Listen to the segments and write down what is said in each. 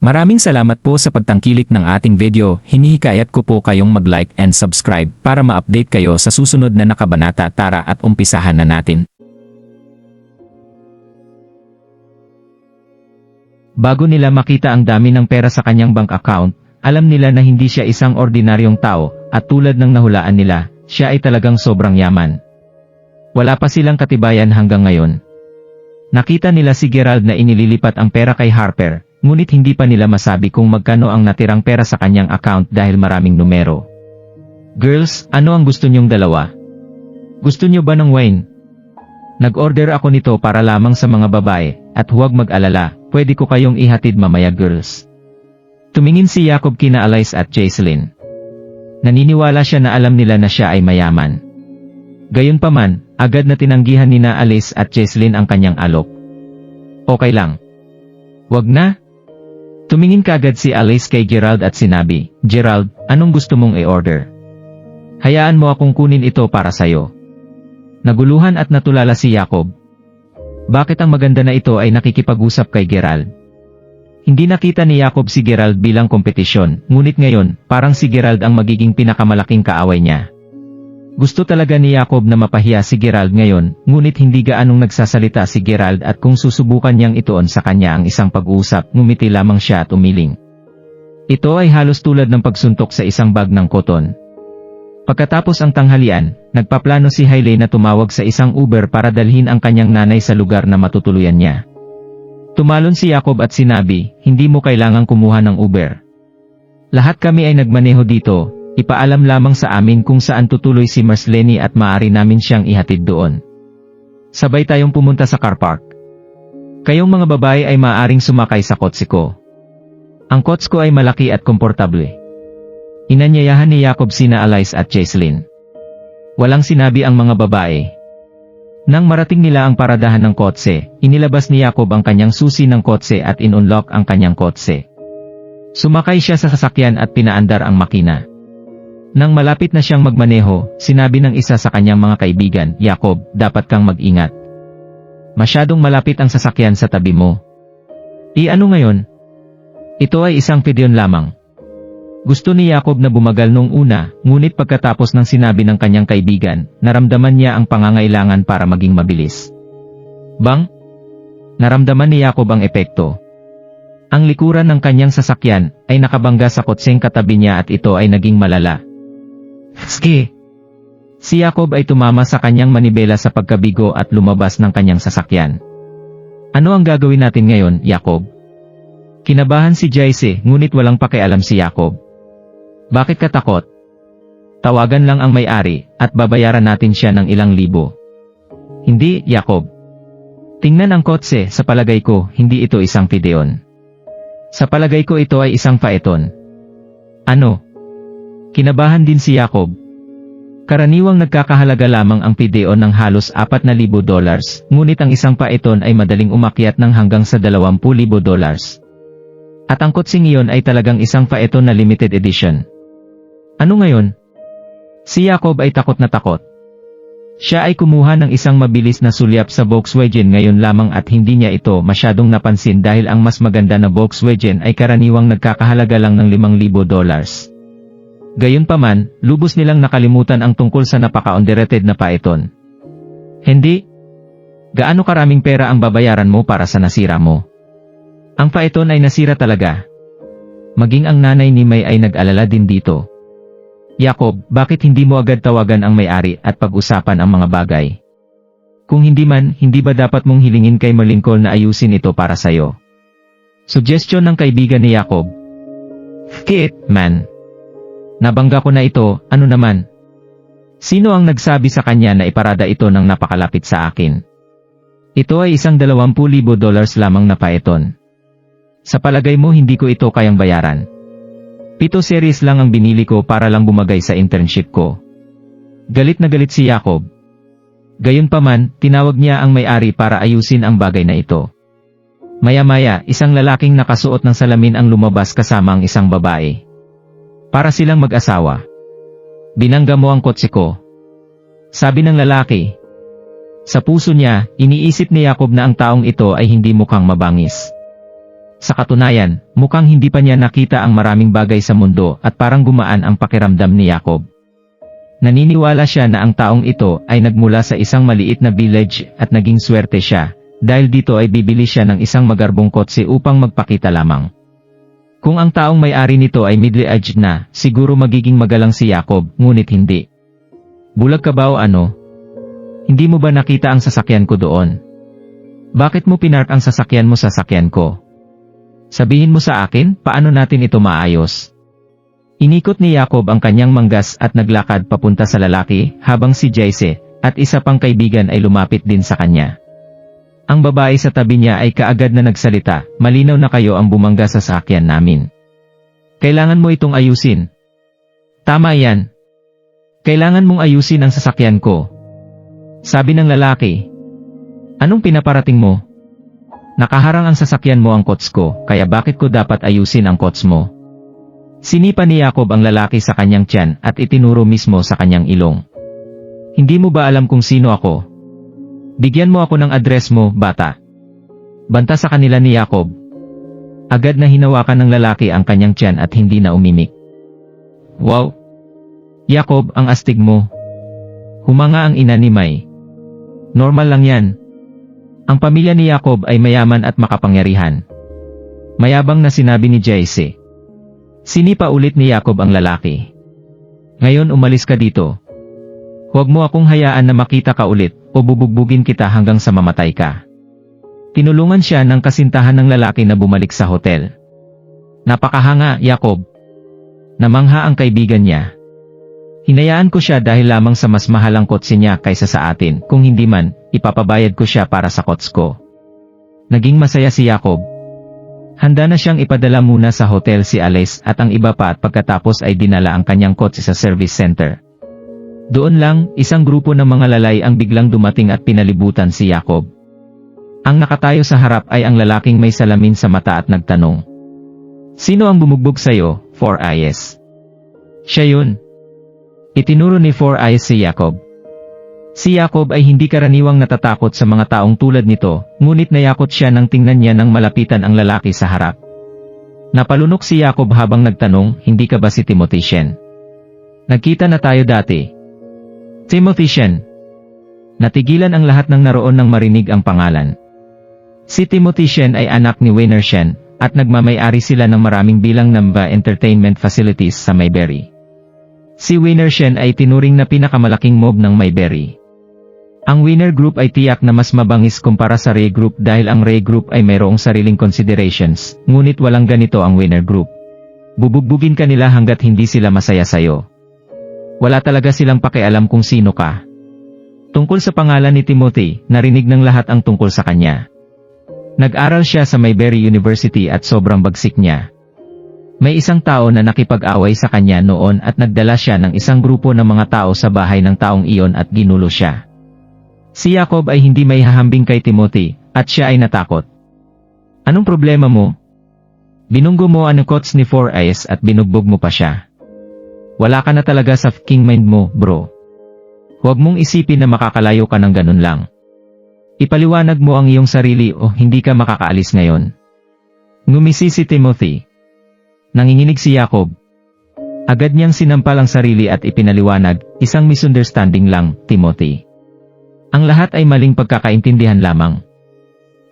Maraming salamat po sa pagtangkilik ng ating video. Hinihikayat ko po kayong mag-like and subscribe para ma-update kayo sa susunod na nakabanata. Tara at umpisahan na natin. Bago nila makita ang dami ng pera sa kanyang bank account, alam nila na hindi siya isang ordinaryong tao, at tulad ng nahulaan nila, siya ay talagang sobrang yaman. Wala pa silang katibayan hanggang ngayon. Nakita nila si Gerald na inililipat ang pera kay Harper, ngunit hindi pa nila masabi kung magkano ang natirang pera sa kanyang account dahil maraming numero. Girls, ano ang gusto niyong dalawa? Gusto niyo ba ng wine? Nag-order ako nito para lamang sa mga babae, at huwag mag-alala, pwede ko kayong ihatid mamaya girls. Tumingin si Jacob kina Alice at Jaiseline. Naniniwala siya na alam nila na siya ay mayaman. Gayunpaman, agad na tinanggihan nina Alice at Jaiseline ang kanyang alok. Okay lang. Wag na. Tumingin kaagad si Alice kay Gerald at sinabi, Gerald, anong gusto mong i-order? Hayaan mo akong kunin ito para sayo. Naguluhan at natulala si Jacob. Bakit ang maganda na ito ay nakikipag-usap kay Gerald? Hindi nakita ni Jacob si Gerald bilang kompetisyon, ngunit ngayon, parang si Gerald ang magiging pinakamalaking kaaway niya. Gusto talaga ni Jacob na mapahiya si Gerald ngayon, ngunit hindi gaanong nagsasalita si Gerald at kung susubukan niyang ituon sa kanya ang isang pag-uusap, ngumiti lamang siya at umiling. Ito ay halos tulad ng pagsuntok sa isang bag ng koton. Pagkatapos ang tanghalian, nagpaplano si Hailey na tumawag sa isang Uber para dalhin ang kanyang nanay sa lugar na matutuluyan niya. Tumalon si Jacob at sinabi, hindi mo kailangang kumuha ng Uber. Lahat kami ay nagmaneho dito. Ipaalam lamang sa amin kung saan tutuloy si Marcelene at maaari namin siyang ihatid doon. Sabay tayong pumunta sa car park. Kayong mga babae ay maaaring sumakay sa kotse ko. Ang kotse ko ay malaki at komportable. Inanyayahan ni Jacob sina Alice at Jaiseline. Walang sinabi ang mga babae. Nang marating nila ang paradahan ng kotse, inilabas ni Jacob ang kanyang susi ng kotse at in-unlock ang kanyang kotse. Sumakay siya sa sasakyan at pinaandar ang makina. Nang malapit na siyang magmaneho, sinabi ng isa sa kanyang mga kaibigan, Jacob, dapat kang mag-ingat. Masyadong malapit ang sasakyan sa tabi mo. Ano ngayon? Ito ay isang pidyon lamang. Gusto ni Jacob na bumagal nung una, ngunit pagkatapos ng sinabi ng kanyang kaibigan, naramdaman niya ang pangangailangan para maging mabilis. Bang? Naramdaman ni Jacob ang epekto. Ang likuran ng kanyang sasakyan ay nakabangga sa kotseng katabi niya at ito ay naging malala. Ski! Si Jacob ay tumama sa kanyang manibela sa pagkabigo at lumabas ng kanyang sasakyan. Ano ang gagawin natin ngayon, Jacob? Kinabahan si Jaise, ngunit walang pakialam si Jacob. Bakit ka takot? Tawagan lang ang may-ari, at babayaran natin siya ng ilang libo. Hindi, Jacob. Tingnan ang kotse, sa palagay ko, hindi ito isang pideon. Sa palagay ko ito ay isang paeton. Ano? Kinabahan din si Jacob. Karaniwang nagkakahalaga lamang ang pideon ng halos $4,000, ngunit ang isang paeton ay madaling umakyat ng hanggang sa $20,000. At ang kotseng iyon ay talagang isang paeton na limited edition. Ano ngayon? Si Jacob ay takot na takot. Siya ay kumuha ng isang mabilis na sulyap sa Volkswagen ngayon lamang at hindi niya ito masyadong napansin dahil ang mas maganda na Volkswagen ay karaniwang nagkakahalaga lang ng $5,000. Gayunpaman, lubos nilang nakalimutan ang tungkol sa napaka-underrated na paeton. Hindi? Gaano karaming pera ang babayaran mo para sa nasira mo? Ang paeton ay nasira talaga. Maging ang nanay ni May ay nag-alala din dito. Jacob, bakit hindi mo agad tawagan ang may-ari at pag-usapan ang mga bagay? Kung hindi man, hindi ba dapat mong hilingin kay Lincoln na ayusin ito para sayo? Suggestion ng kaibigan ni Jacob. Kit, man. Nabangga ko na ito, ano naman? Sino ang nagsabi sa kanya na iparada ito ng napakalapit sa akin? Ito ay isang $20,000 lamang na paeton. Sa palagay mo hindi ko ito kayang bayaran. 7 series lang ang binili ko para lang bumagay sa internship ko. Galit na galit si Jacob. Gayunpaman, tinawag niya ang may-ari para ayusin ang bagay na ito. Maya-maya, isang lalaking nakasuot ng salamin ang lumabas kasama ang isang babae. Para silang mag-asawa. Binangga mo ang kotse ko. Sabi ng lalaki. Sa puso niya, iniisip ni Jacob na ang taong ito ay hindi mukhang mabangis. Sa katunayan, mukhang hindi pa niya nakita ang maraming bagay sa mundo at parang gumaan ang pakiramdam ni Jacob. Naniniwala siya na ang taong ito ay nagmula sa isang maliit na village at naging swerte siya, dahil dito ay bibili siya ng isang magarbong kotse upang magpakita lamang. Kung ang taong may-ari nito ay middle-aged na, siguro magiging magalang si Jacob, ngunit hindi. Bulag ka ba o ano? Hindi mo ba nakita ang sasakyan ko doon? Bakit mo pinark ang sasakyan mo sa sasakyan ko? Sabihin mo sa akin, paano natin ito maayos? Inikot ni Jacob ang kanyang manggas at naglakad papunta sa lalaki, habang si Jace, at isa pang kaibigan ay lumapit din sa kanya. Ang babae sa tabi niya ay kaagad na nagsalita, malinaw na kayo ang bumangga sa sasakyan namin. Kailangan mo itong ayusin. Tama yan. Kailangan mong ayusin ang sasakyan ko. Sabi ng lalaki. Anong pinaparating mo? Nakaharang ang sasakyan mo ang kots ko, kaya bakit ko dapat ayusin ang kots mo? Sinipa ni Jacob ang lalaki sa kanyang tiyan at itinuro mismo sa kanyang ilong. Hindi mo ba alam kung sino ako? Bigyan mo ako ng address mo, bata. Banta sa kanila ni Jacob. Agad na hinawakan ng lalaki ang kanyang tiyan at hindi na umimik. Wow! Jacob, ang astig mo. Humanga ang ina ni May. Normal lang yan. Ang pamilya ni Jacob ay mayaman at makapangyarihan. Mayabang na sinabi ni Jace. Sinipa ulit ni Jacob ang lalaki. Ngayon umalis ka dito. Huwag mo akong hayaan na makita ka ulit, o bubugbugin kita hanggang sa mamatay ka. Tinulungan siya ng kasintahan ng lalaki na bumalik sa hotel. Napakahanga, Jacob. Namangha ang kaibigan niya. Hinayaan ko siya dahil lamang sa mas mahalang kotse niya kaysa sa atin, kung hindi man, ipapabayad ko siya para sa kots ko. Naging masaya si Jacob. Handa na siyang ipadala muna sa hotel si Alice at ang iba pa at pagkatapos ay dinala ang kanyang kotse sa service center. Doon lang, isang grupo ng mga lalay ang biglang dumating at pinalibutan si Jacob. Ang nakatayo sa harap ay ang lalaking may salamin sa mata at nagtanong. Sino ang bumugbog sa'yo, Four Eyes? Siya yun. Itinuro ni Four Eyes si Jacob. Si Jacob ay hindi karaniwang natatakot sa mga taong tulad nito, ngunit nayakot siya nang tingnan niya nang malapitan ang lalaki sa harap. Napalunok si Jacob habang nagtanong, hindi ka ba si Timothy Shen? Nagkita na tayo dati. Timothy Shen. Natigilan ang lahat ng naroon nang marinig ang pangalan. Si Timothy Shen ay anak ni Weiner Shen, at nagmamay-ari sila ng maraming bilang ng entertainment facilities sa Mayberry. Si Weiner Shen ay tinuring na pinakamalaking mob ng Mayberry. Ang Weiner Group ay tiyak na mas mabangis kumpara sa Ray Group dahil ang Ray Group ay mayroong sariling considerations, ngunit walang ganito ang Weiner Group. Bubugbugin ka nila hanggat hindi sila masaya sayo. Wala talaga silang pakialam kung sino ka. Tungkol sa pangalan ni Timothy, narinig ng lahat ang tungkol sa kanya. Nag-aral siya sa Mayberry University at sobrang bagsik niya. May isang tao na nakipag-away sa kanya noon at nagdala siya ng isang grupo ng mga tao sa bahay ng taong iyon at ginulo siya. Si Jacob ay hindi may hahambing kay Timothy, at siya ay natakot. Anong problema mo? Binunggo mo ang kots ni Four Eyes at binugbog mo pa siya. Wala ka na talaga sa king mind mo, bro. Huwag mong isipin na makakalayo ka ng ganun lang. Ipaliwanag mo ang iyong sarili o hindi ka makakaalis ngayon. Ngumisi si Timothy. Nanginginig si Jacob. Agad niyang sinampal ang sarili at ipinaliwanag, isang misunderstanding lang, Timothy. Ang lahat ay maling pagkakaintindihan lamang.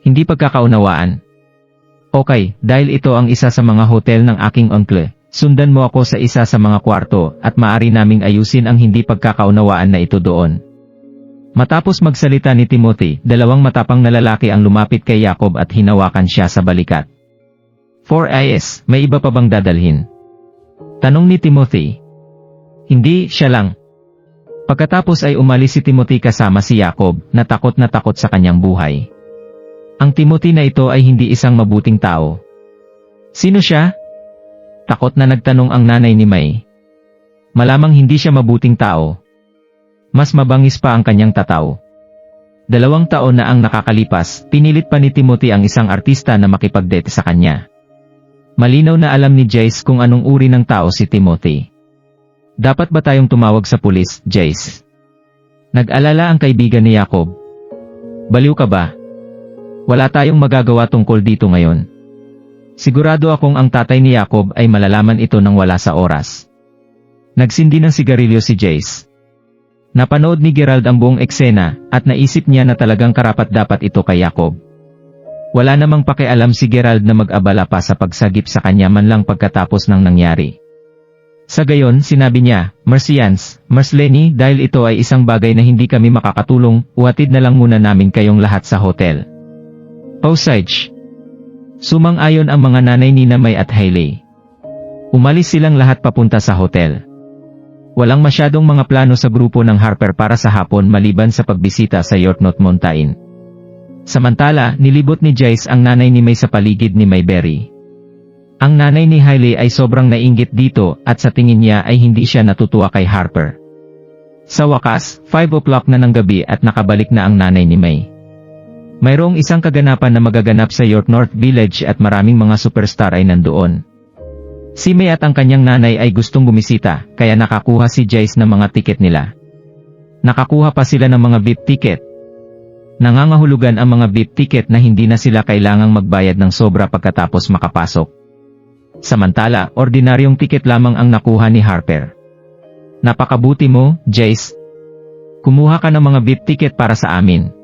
Hindi pagkakaunawaan. Okay, dahil ito ang isa sa mga hotel ng aking uncle, sundan mo ako sa isa sa mga kwarto at maaari naming ayusin ang hindi pagkakaunawaan na ito doon. Matapos magsalita ni Timothy, dalawang matapang na lalaki ang lumapit kay Jacob at hinawakan siya sa balikat. Four Eyes, may iba pa bang dadalhin? Tanong ni Timothy. Hindi, siya lang. Pagkatapos ay umalis si Timothy kasama si Jacob, na takot sa kanyang buhay. Ang Timothy na ito ay hindi isang mabuting tao. Sino siya? Takot na nagtanong ang nanay ni May. Malamang hindi siya mabuting tao. Mas mabangis pa ang kanyang tataw. 2 taon na ang nakakalipas, pinilit pa ni Timothy ang isang artista na makipagdate sa kanya. Malinaw na alam ni Jace kung anong uri ng tao si Timothy. Dapat ba tayong tumawag sa pulis, Jace? Nag-alala ang kaibigan ni Jacob. Baliw ka ba? Wala tayong magagawa tungkol dito ngayon. Sigurado akong ang tatay ni Jacob ay malalaman ito nang wala sa oras. Nagsindi ng sigarilyo si Jace. Napanood ni Gerald ang buong eksena, at naisip niya na talagang karapat-dapat ito kay Jacob. Wala namang pakialam si Gerald na mag-abala pa sa pagsagip sa kanya man lang pagkatapos ng nangyari. Sa gayon, sinabi niya, Marcians, Lenny, dahil ito ay isang bagay na hindi kami makakatulong, uhatid na lang muna namin kayong lahat sa hotel. Osage. Sumang-ayon ang mga nanay ni May at Hailey. Umalis silang lahat papunta sa hotel. Walang masyadong mga plano sa grupo ng Harper para sa hapon maliban sa pagbisita sa Yorknot Mountain. Samantala, nilibot ni Jace ang nanay ni May sa paligid ni Mayberry. Ang nanay ni Hailey ay sobrang nainggit dito at sa tingin niya ay hindi siya natutuwa kay Harper. Sa wakas, 5 o'clock na ng gabi at nakabalik na ang nanay ni May. Mayroong isang kaganapan na magaganap sa York North Village at maraming mga superstar ay nandoon. Si May at ang kanyang nanay ay gustong bumisita, kaya nakakuha si Jace ng mga tiket nila. Nakakuha pa sila ng mga VIP ticket. Nangangahulugan ang mga VIP ticket na hindi na sila kailangang magbayad ng sobra pagkatapos makapasok. Samantala, ordinaryong tiket lamang ang nakuha ni Harper. Napakabuti mo, Jace. Kumuha ka ng mga VIP ticket para sa amin.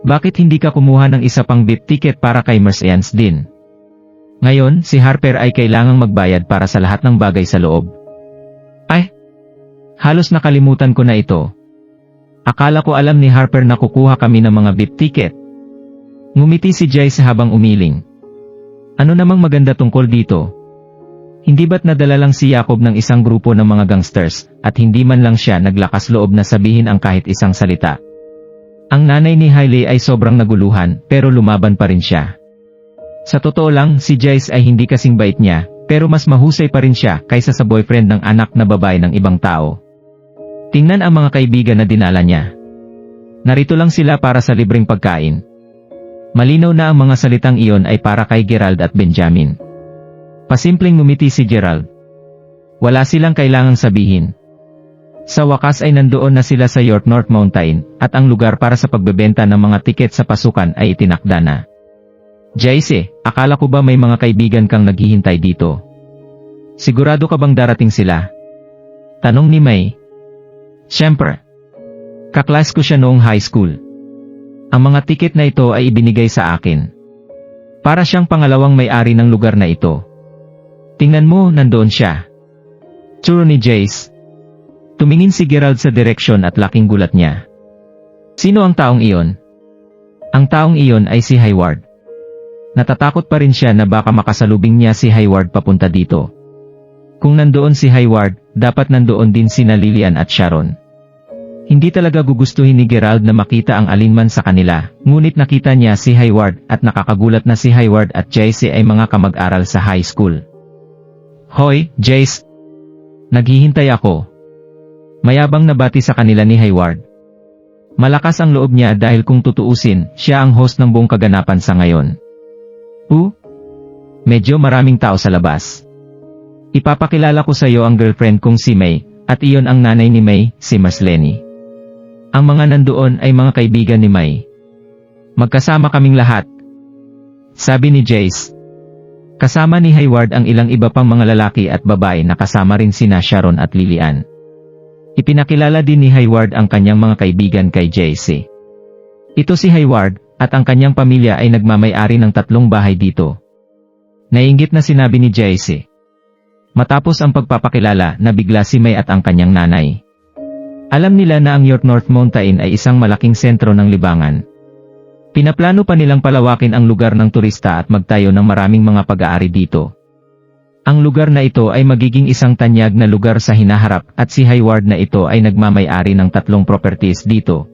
Bakit hindi ka kumuha ng isa pang VIP ticket para kay Marcians din? Ngayon, si Harper ay kailangang magbayad para sa lahat ng bagay sa loob. Ay! Halos nakalimutan ko na ito. Akala ko alam ni Harper na kukuha kami ng mga VIP ticket. Ngumiti si Jace habang umiling. Ano namang maganda tungkol dito? Hindi ba't nadala lang si Jacob ng isang grupo ng mga gangsters, at hindi man lang siya naglakas loob na sabihin ang kahit isang salita? Ang nanay ni Hailey ay sobrang naguluhan, pero lumaban pa rin siya. Sa totoo lang, si Jace ay hindi kasing bait niya, pero mas mahusay pa rin siya kaysa sa boyfriend ng anak na babae ng ibang tao. Tingnan ang mga kaibigan na dinala niya. Narito lang sila para sa libreng pagkain. Malinaw na ang mga salitang iyon ay para kay Gerald at Benjamin. Pasimpleng ngumiti si Gerald. Wala silang kailangang sabihin. Sa wakas ay nandoon na sila sa York North Mountain, at ang lugar para sa pagbebenta ng mga tiket sa pasukan ay itinakda na. Jace, akala ko ba may mga kaibigan kang naghihintay dito? Sigurado ka bang darating sila? Tanong ni May. Siyempre. Kaklas ko siya noong high school. Ang mga tiket na ito ay ibinigay sa akin. Para siyang pangalawang may-ari ng lugar na ito. Tingnan mo, nandoon siya. Tsuro ni Jace. Tumingin si Gerald sa direksyon at laking gulat niya. Sino ang taong iyon? Ang taong iyon ay si Hayward. Natatakot pa rin siya na baka makasalubing niya si Hayward papunta dito. Kung nandoon si Hayward, dapat nandoon din sina Lillian at Sharon. Hindi talaga gugustuhin ni Gerald na makita ang alinman sa kanila, ngunit nakita niya si Hayward at nakakagulat na si Hayward at Jace ay mga kamag-aral sa high school. Hoy, Jace! Naghihintay ako. Mayabang na bati sa kanila ni Hayward. Malakas ang loob niya dahil kung tutuusin, siya ang host ng buong kaganapan sa ngayon. Medyo maraming tao sa labas. Ipapakilala ko sa iyo ang girlfriend kong si May, at iyon ang nanay ni May, si Lenny. Ang mga nandoon ay mga kaibigan ni May. Magkasama kaming lahat. Sabi ni Jace. Kasama ni Hayward ang ilang iba pang mga lalaki at babae na kasama rin sina Sharon at Lillian. Ipinakilala din ni Hayward ang kanyang mga kaibigan kay Jace. Ito si Hayward, at ang kanyang pamilya ay nagmamay-ari ng 3 bahay dito. Nainggit na sinabi ni Jace. Matapos ang pagpapakilala, nabigla si May at ang kanyang nanay. Alam nila na ang York North Mountain ay isang malaking sentro ng libangan. Pinaplano pa nilang palawakin ang lugar ng turista at magtayo ng maraming mga pag-aari dito. Ang lugar na ito ay magiging isang tanyag na lugar sa hinaharap at si Hayward na ito ay nagmamay-ari ng 3 properties dito.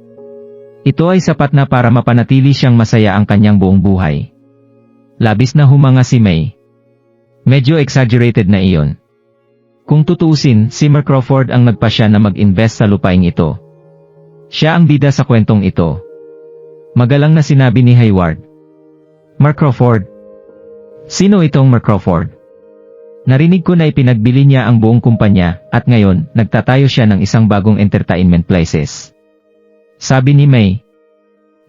Ito ay sapat na para mapanatili siyang masaya ang kanyang buong buhay. Labis na humanga si May. Medyo exaggerated na iyon. Kung tutuusin, si Mark Crawford ang nagpasya na mag-invest sa lupaing ito. Siya ang bida sa kwentong ito. Magalang na sinabi ni Hayward. Mark Crawford? Sino itong Mark Crawford? Narinig ko na ipinagbili niya ang buong kumpanya, at ngayon, nagtatayo siya ng isang bagong entertainment places. Sabi ni May.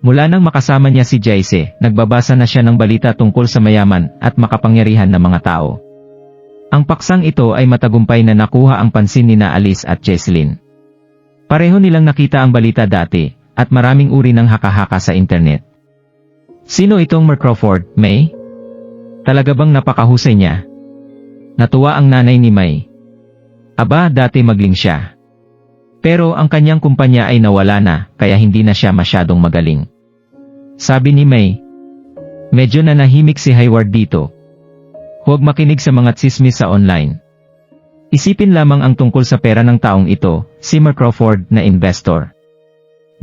Mula nang makasama niya si Jace, nagbabasa na siya ng balita tungkol sa mayaman at makapangyarihan na mga tao. Ang paksang ito ay matagumpay na nakuha ang pansin ni Alice at Jesslyn. Pareho nilang nakita ang balita dati, at maraming uri ng haka-haka sa internet. Sino itong Mark Crawford, May? Talaga bang napakahusay niya? Natuwa ang nanay ni May. Aba, dati magling siya. Pero ang kanyang kumpanya ay nawala na, kaya hindi na siya masyadong magaling. Sabi ni May. Medyo nanahimik si Hayward dito. Huwag makinig sa mga tsismis sa online. Isipin lamang ang tungkol sa pera ng taong ito, si Mark Crawford na investor.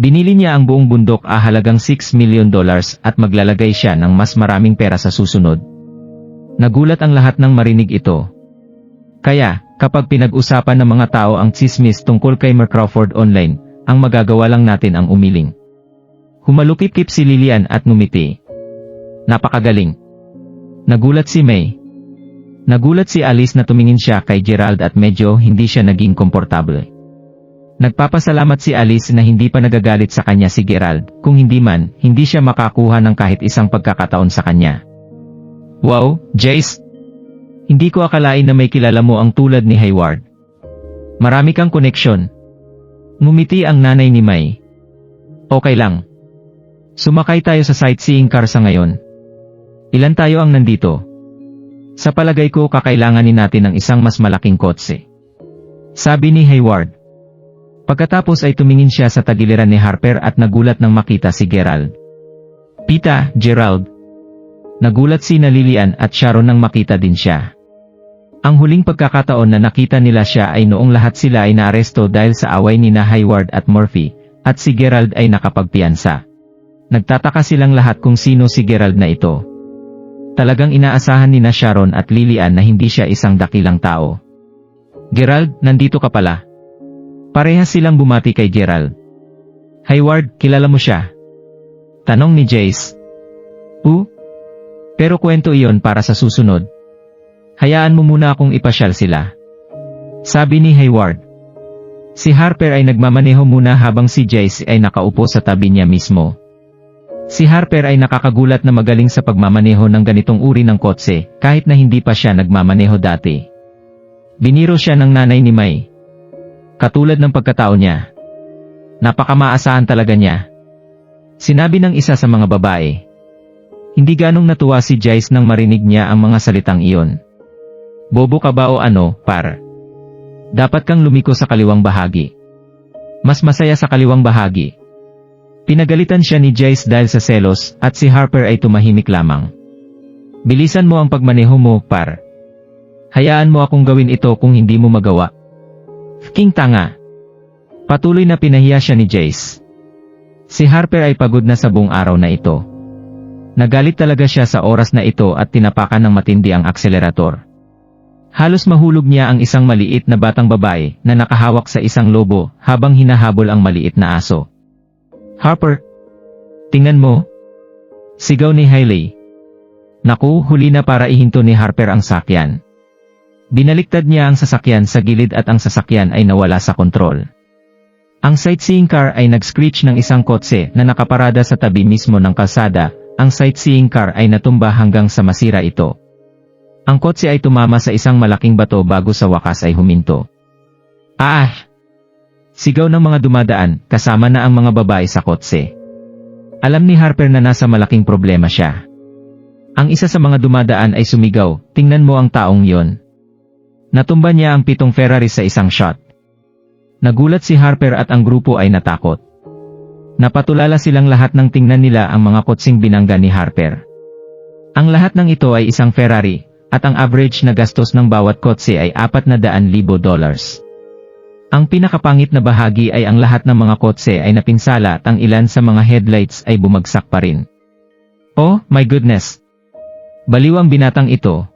Binili niya ang buong bundok halagang $6 million at maglalagay siya ng mas maraming pera sa susunod. Nagulat ang lahat nang marinig ito. Kaya, kapag pinag-usapan ng mga tao ang tsismis tungkol kay Mark Crawford online, ang magagawa lang natin ang umiling. Humalukip-kip si Lillian at ngumiti. Napakagaling. Nagulat si May. Nagulat si Alice na tumingin siya kay Gerald at medyo hindi siya naging komportable. Nagpapasalamat si Alice na hindi pa nagagalit sa kanya si Gerald, kung hindi man, hindi siya makakuha ng kahit isang pagkakataon sa kanya. Wow, Jace! Hindi ko akalain na may kilala mo ang tulad ni Hayward. Marami kang koneksyon. Ngumiti ang nanay ni May. Okay lang. Sumakay tayo sa sightseeing car sa ngayon. Ilan tayo ang nandito? Sa palagay ko kakailanganin natin ng isang mas malaking kotse. Sabi ni Hayward. Pagkatapos ay tumingin siya sa tagiliran ni Harper at nagulat nang makita si Gerald. Pita, Gerald. Nagulat si Lillian at Sharon nang makita din siya. Ang huling pagkakataon na nakita nila siya ay noong lahat sila ay naaresto dahil sa away ni Hayward at Murphy, at si Gerald ay nakapagpiyansa. Nagtataka silang lahat kung sino si Gerald na ito. Talagang inaasahan ni Sharon at Lillian na hindi siya isang dakilang tao. Gerald, nandito ka pala. Parehas silang bumati kay Gerald. Hayward, kilala mo siya? Tanong ni Jace. Pero kwento iyon para sa susunod. Hayaan mo muna akong ipasyal sila. Sabi ni Hayward. Si Harper ay nagmamaneho muna habang si Jace ay nakaupo sa tabi niya mismo. Si Harper ay nakakagulat na magaling sa pagmamaneho ng ganitong uri ng kotse, kahit na hindi pa siya nagmamaneho dati. Biniro siya ng nanay ni May. Katulad ng pagkatao niya. Napakamaasahan talaga niya. Sinabi ng isa sa mga babae. Hindi ganong natuwa si Jace nang marinig niya ang mga salitang iyon. Bobo ka ba o ano, par? Dapat kang lumiko sa kaliwang bahagi. Mas masaya sa kaliwang bahagi. Pinagalitan siya ni Jace dahil sa selos, at si Harper ay tumahimik lamang. Bilisan mo ang pagmaneho mo, par. Hayaan mo akong gawin ito kung hindi mo magawa. King tanga. Patuloy na pinahiya siya ni Jace. Si Harper ay pagod na sa buong araw na ito. Nagalit talaga siya sa oras na ito at tinapakan ng matindi ang akselerator. Halos mahulog niya ang isang maliit na batang babae na nakahawak sa isang lobo habang hinahabol ang maliit na aso. Harper! Tingnan mo! Sigaw ni Hailey. Naku, huli na para ihinto ni Harper ang sakyan. Binaliktad niya ang sasakyan sa gilid at ang sasakyan ay nawala sa kontrol. Ang sightseeing car ay nag-screech ng isang kotse na nakaparada sa tabi mismo ng kalsada. Ang sightseeing car ay natumba hanggang sa masira ito. Ang kotse ay tumama sa isang malaking bato bago sa wakas ay huminto. Sigaw ng mga dumadaan, kasama na ang mga babae sa kotse. Alam ni Harper na nasa malaking problema siya. Ang isa sa mga dumadaan ay sumigaw, tingnan mo ang taong yon. Natumba niya ang 7 Ferrari sa isang shot. Nagulat si Harper at ang grupo ay natakot. Napatulala silang lahat nang tingnan nila ang mga kotseng binangga ni Harper. Ang lahat ng ito ay isang Ferrari, at ang average na gastos ng bawat kotse ay $400,000. Ang pinakapangit na bahagi ay ang lahat ng mga kotse ay napinsala at ang ilan sa mga headlights ay bumagsak pa rin. Oh, my goodness! Baliw ang binatang ito.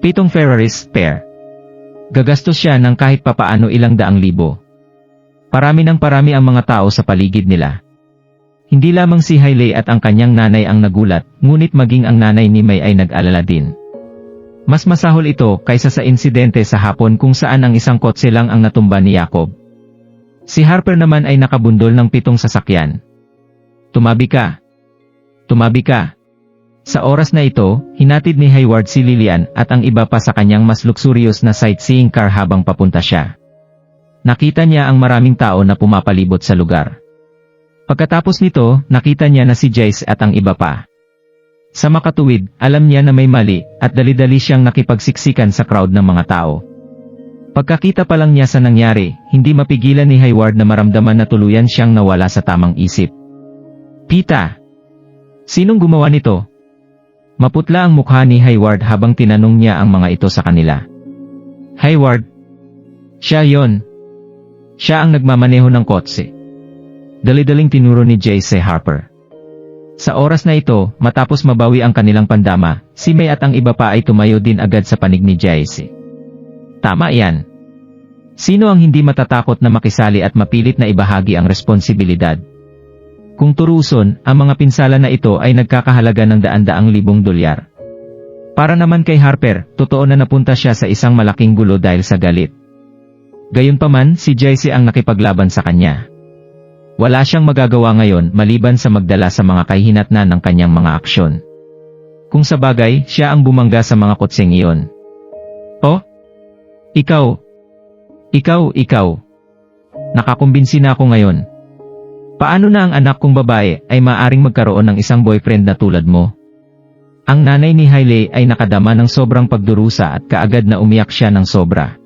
7 Ferraris, pair. Gagastos siya ng kahit papaano ilang daang libo. Parami ng parami ang mga tao sa paligid nila. Hindi lamang si Hailey at ang kanyang nanay ang nagulat, ngunit maging ang nanay ni May ay nag-alala din. Mas masahol ito kaysa sa insidente sa hapon kung saan ang isang kotse lang ang natumba ni Jacob. Si Harper naman ay nakabundol ng 7 sasakyan. Tumabi ka. Tumabi ka. Sa oras na ito, hinatid ni Hayward si Lillian at ang iba pa sa kanyang mas luxurious na sightseeing car habang papunta siya. Nakita niya ang maraming tao na pumapalibot sa lugar. Pagkatapos nito, nakita niya na si Jace at ang iba pa. Sa makatuwid, alam niya na may mali at dali-dali siyang nakipagsiksikan sa crowd ng mga tao. Pagkakita pa lang niya sa nangyari, hindi mapigilan ni Hayward na maramdaman na tuluyan siyang nawala sa tamang isip. Pita! Sinong gumawa nito? Maputla ang mukha ni Hayward habang tinanong niya ang mga ito sa kanila. Hayward? Siya yon. Siya ang nagmamaneho ng kotse. Dali-daling tinuro ni Jace Harper. Sa oras na ito, matapos mabawi ang kanilang pandama, si May at ang iba pa ay tumayo din agad sa panig ni Jace. Tama yan. Sino ang hindi matatakot na makisali at mapilit na ibahagi ang responsibilidad? Kung turuson, ang mga pinsala na ito ay nagkakahalaga ng daan-daang libong dolyar. Para naman kay Harper, totoo na napunta siya sa isang malaking gulo dahil sa galit. Gayunpaman, si Jace ang nakipaglaban sa kanya. Wala siyang magagawa ngayon maliban sa magdala sa mga kahihinatnan ng kanyang mga aksyon. Kung sa bagay, siya ang bumangga sa mga kotseng iyon. Oh? Ikaw! Ikaw! Nakakumbinsi na ako ngayon. Paano na ang anak kong babae ay maaring magkaroon ng isang boyfriend na tulad mo? Ang nanay ni Hailey ay nakadama ng sobrang pagdurusa at kaagad na umiyak siya ng sobra.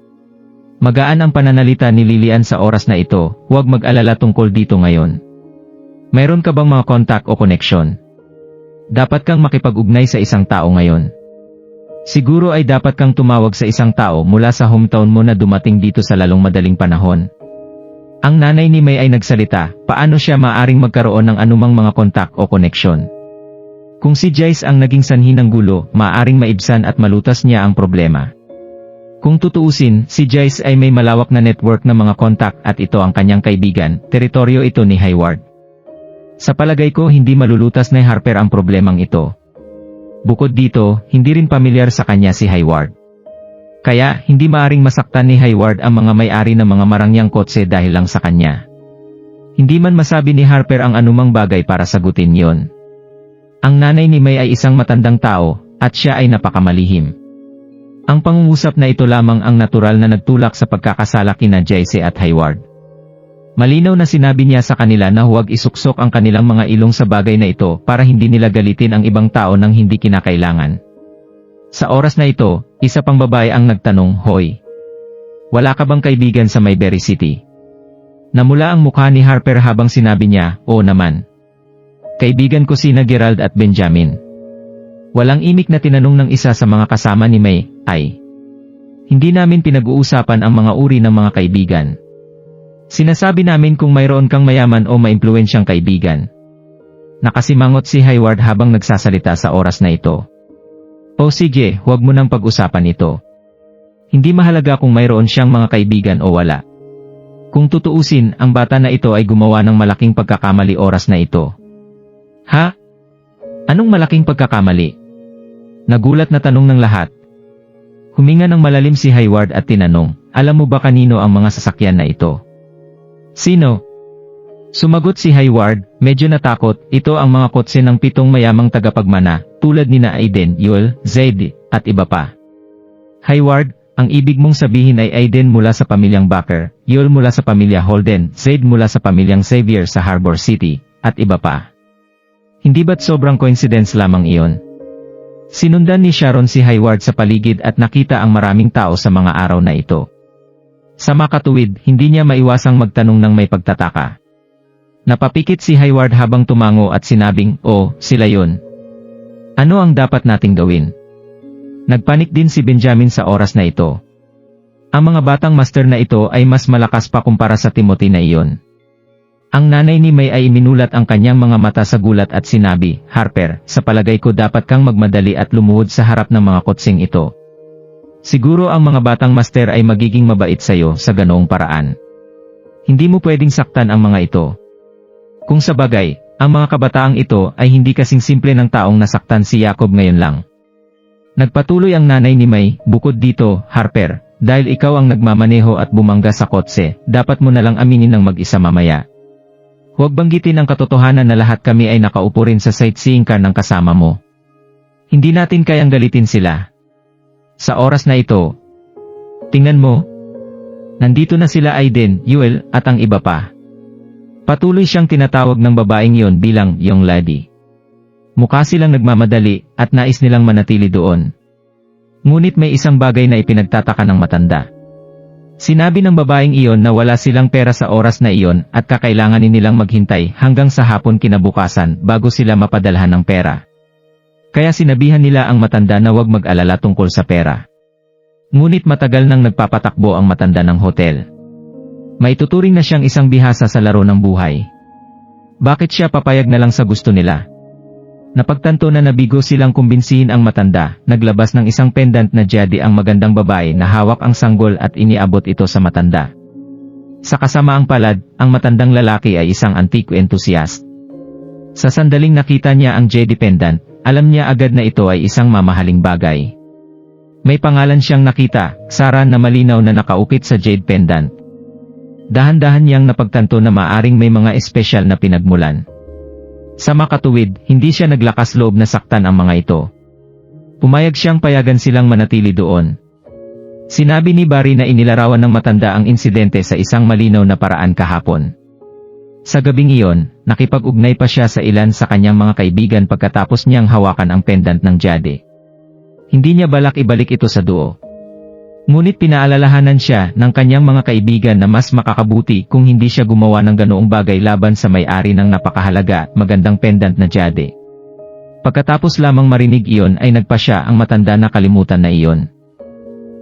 Magaan ang pananalita ni Lillian sa oras na ito, huwag mag-alala tungkol dito ngayon. Mayroon ka bang mga kontak o koneksyon? Dapat kang makipag-ugnay sa isang tao ngayon. Siguro ay dapat kang tumawag sa isang tao mula sa hometown mo na dumating dito sa lalong madaling panahon. Ang nanay ni May ay nagsalita, paano siya maaring magkaroon ng anumang mga kontak o koneksyon. Kung si Jace ang naging sanhi ng gulo, maaring maibsan at malutas niya ang problema. Kung tutuusin, si Jace ay may malawak na network ng mga kontak at ito ang kanyang kaibigan, teritoryo ito ni Hayward. Sa palagay ko hindi malulutas ni Harper ang problemang ito. Bukod dito, hindi rin pamilyar sa kanya si Hayward. Kaya, hindi maaring masaktan ni Hayward ang mga may-ari ng mga marangyang kotse dahil lang sa kanya. Hindi man masabi ni Harper ang anumang bagay para sagutin yon. Ang nanay ni May ay isang matandang tao, at siya ay napakamalihim. Ang pangungusap na ito lamang ang natural na nagtulak sa pagkakasala kina Jace at Hayward. Malinaw na sinabi niya sa kanila na huwag isuksok ang kanilang mga ilong sa bagay na ito para hindi nila galitin ang ibang tao nang hindi kinakailangan. Sa oras na ito, isa pang babae ang nagtanong, Hoy! Wala ka bang kaibigan sa Mayberry City? Namula ang mukha ni Harper habang sinabi niya, Oo naman. Kaibigan ko sina Gerald at Benjamin. Walang imik na tinanong ng isa sa mga kasama ni May, ay. Hindi namin pinag-uusapan ang mga uri ng mga kaibigan. Sinasabi namin kung mayroon kang mayaman o maimpluwensyang kaibigan. Nakasimangot si Hayward habang nagsasalita sa oras na ito. O sige, huwag mo nang pag-usapan ito. Hindi mahalaga kung mayroon siyang mga kaibigan o wala. Kung tutuusin, ang bata na ito ay gumawa ng malaking pagkakamali oras na ito. Ha? Anong malaking pagkakamali? Nagulat na tanong ng lahat. Huminga ng malalim si Hayward at tinanong, alam mo ba kanino ang mga sasakyan na ito? Sino? Sumagot si Hayward, medyo natakot, ito ang mga kotse ng 7 mayamang tagapagmana, tulad nina Aiden, Yul, Zaid, at iba pa. Hayward, ang ibig mong sabihin ay Aiden mula sa pamilyang Baker, Yul mula sa pamilya Holden, Zaid mula sa pamilyang Xavier sa Harbor City, at iba pa. Hindi ba't sobrang coincidence lamang iyon? Sinundan ni Sharon si Hayward sa paligid at nakita ang maraming tao sa mga araw na ito. Sa makatuwid, hindi niya maiwasang magtanong ng may pagtataka. Napapikit si Hayward habang tumango at sinabing, oh, sila yun. Ano ang dapat nating gawin? Nagpanik din si Benjamin sa oras na ito. Ang mga batang master na ito ay mas malakas pa kumpara sa Timothy na iyon. Ang nanay ni May ay iminulat ang kanyang mga mata sa gulat at sinabi, Harper, sa palagay ko dapat kang magmadali at lumuhod sa harap ng mga kotseng ito. Siguro ang mga batang master ay magiging mabait sa'yo sa ganoong paraan. Hindi mo pwedeng saktan ang mga ito. Kung sa bagay, ang mga kabataang ito ay hindi kasing simple ng taong nasaktan si Jacob ngayon lang. Nagpatuloy ang nanay ni May, bukod dito, Harper, dahil ikaw ang nagmamaneho at bumangga sa kotse, dapat mo na lang aminin ng mag-isa mamaya. Huwag banggitin ang katotohanan na lahat kami ay nakaupo rin sa sightseeing car ng kasama mo. Hindi natin kayang galitin sila. Sa oras na ito, tingnan mo. Nandito na sila Aiden, Yuel, at ang iba pa. Patuloy siyang tinatawag ng babaeng yon bilang young lady. Mukha silang nagmamadali at nais nilang manatili doon. Ngunit may isang bagay na ipinagtataka ng matanda. Sinabi ng babaeng iyon na wala silang pera sa oras na iyon at kakailanganin nilang maghintay hanggang sa hapon kinabukasan bago sila mapadalhan ng pera. Kaya sinabihan nila ang matanda na huwag mag-alala tungkol sa pera. Ngunit matagal nang nagpapatakbo ang matanda ng hotel. Maituturing na siyang isang bihasa sa laro ng buhay. Bakit siya papayag na lang sa gusto nila? Napagtanto na nabigo silang kumbinsihin ang matanda, naglabas ng isang pendant na jade ang magandang babae na hawak ang sanggol at iniabot ito sa matanda. Sa kasamaang palad, ang matandang lalaki ay isang antique enthusiast. Sa sandaling nakita niya ang jade pendant, alam niya agad na ito ay isang mamahaling bagay. May pangalan siyang nakita, Sarah, na malinaw na nakaukit sa jade pendant. Dahan-dahan niyang napagtanto na maaring may mga espesyal na pinagmulan. Sa makatuwid, hindi siya naglakas loob na saktan ang mga ito. Pumayag siyang payagan silang manatili doon. Sinabi ni Barry na inilarawan ng matanda ang insidente sa isang malinaw na paraan kahapon. Sa gabing iyon, nakipag-ugnay pa siya sa ilan sa kanyang mga kaibigan pagkatapos niyang hawakan ang pendant ng jade. Hindi niya balak ibalik ito sa duo. Ngunit pinaalalahanan siya ng kanyang mga kaibigan na mas makakabuti kung hindi siya gumawa ng ganoong bagay laban sa may-ari ng napakahalaga at magandang pendant na jade. Pagkatapos lamang marinig iyon ay nagpa siya ang matanda na kalimutan na iyon.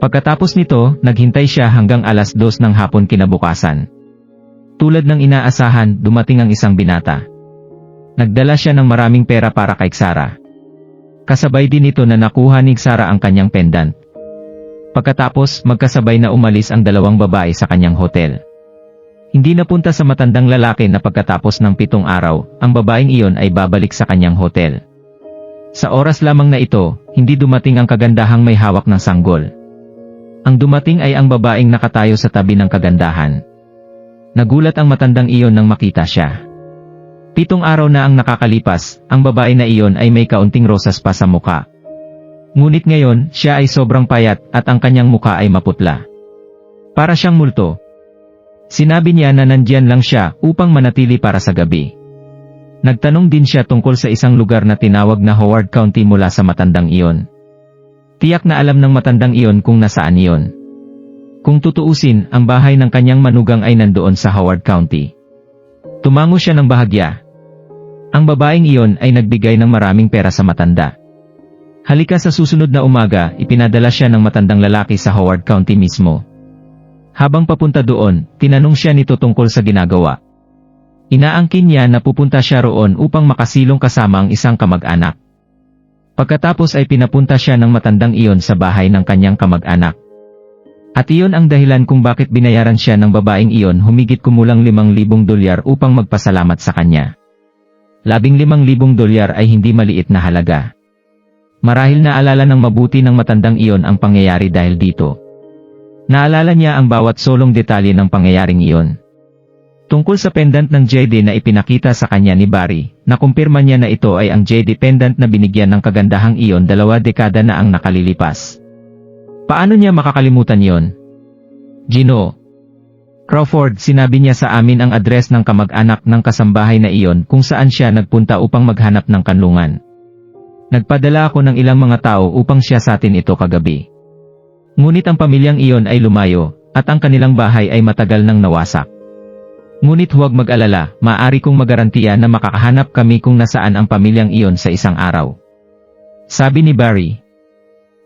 Pagkatapos nito, naghintay siya hanggang 2:00 ng hapon kinabukasan. Tulad ng inaasahan, dumating ang isang binata. Nagdala siya ng maraming pera para kay Sarah. Kasabay din ito na nakuha ni Sarah ang kanyang pendant. Pagkatapos, magkasabay na umalis ang dalawang babae sa kanyang hotel. Hindi napunta sa matandang lalaki na pagkatapos ng 7 araw, ang babaeng iyon ay babalik sa kanyang hotel. Sa oras lamang na ito, hindi dumating ang kagandahang may hawak ng sanggol. Ang dumating ay ang babaeng nakatayo sa tabi ng kagandahan. Nagulat ang matandang iyon nang makita siya. 7 araw na ang nakakalipas, ang babae na iyon ay may kaunting rosas pa sa muka. Ngunit ngayon, siya ay sobrang payat at ang kanyang muka ay maputla. Para siyang multo. Sinabi niya na nandyan lang siya upang manatili para sa gabi. Nagtanong din siya tungkol sa isang lugar na tinawag na Howard County mula sa matandang iyon. Tiyak na alam ng matandang iyon kung nasaan iyon. Kung tutuusin, ang bahay ng kanyang manugang ay nandoon sa Howard County. Tumango siya ng bahagya. Ang babaeng iyon ay nagbigay ng maraming pera sa matanda. Halika sa susunod na umaga, ipinadala siya ng matandang lalaki sa Howard County mismo. Habang papunta doon, tinanong siya nito tungkol sa ginagawa. Inaangkin niya na pupunta siya roon upang makasilong kasama ang isang kamag-anak. Pagkatapos ay pinapunta siya ng matandang iyon sa bahay ng kanyang kamag-anak. At iyon ang dahilan kung bakit binayaran siya ng babaeng iyon humigit kumulang $5,000 upang magpasalamat sa kanya. $15,000 ay hindi maliit na halaga. Marahil naalala ng mabuti ng matandang iyon ang pangyayari dahil dito. Naalala niya ang bawat solong detalye ng pangyayaring iyon. Tungkol sa pendant ng jade na ipinakita sa kanya ni Barry, nakumpirma niya na ito ay ang jade pendant na binigyan ng kagandahang iyon 2 dekada na ang nakalilipas. Paano niya makakalimutan yon? Gino Crawford, sinabi niya sa amin ang address ng kamag-anak ng kasambahay na iyon kung saan siya nagpunta upang maghanap ng kanlungan. Nagpadala ako ng ilang mga tao upang siyasatin ito kagabi. Ngunit ang pamilyang iyon ay lumayo, at ang kanilang bahay ay matagal nang nawasak. Ngunit huwag mag-alala, maaari kong magarantiya na makakahanap kami kung nasaan ang pamilyang iyon sa isang araw. Sabi ni Barry.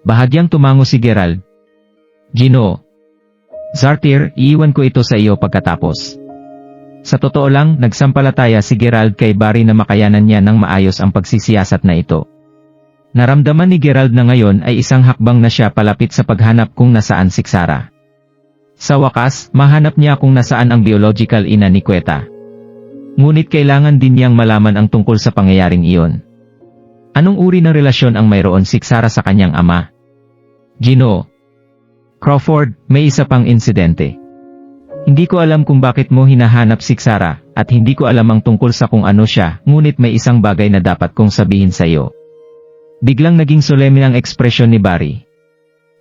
Bahagyang tumango si Gerald. Gino. Zartir, iiwan ko ito sa iyo pagkatapos. Sa totoo lang, nagsampalataya si Gerald kay Barry na makayanan niya ng maayos ang pagsisiyasat na ito. Naramdaman ni Gerald na ngayon ay isang hakbang na siya palapit sa paghanap kung nasaan si Sarah. Sa wakas, mahanap niya kung nasaan ang biological ina ni Queta. Ngunit kailangan din niyang malaman ang tungkol sa pangyayaring iyon. Anong uri ng relasyon ang mayroon si Sarah sa kanyang ama? Gino. Crawford, may isa pang insidente. Hindi ko alam kung bakit mo hinahanap si Sarah, at hindi ko alam ang tungkol sa kung ano siya, ngunit may isang bagay na dapat kong sabihin sa iyo. Biglang naging solemne ang ekspresyon ni Barry.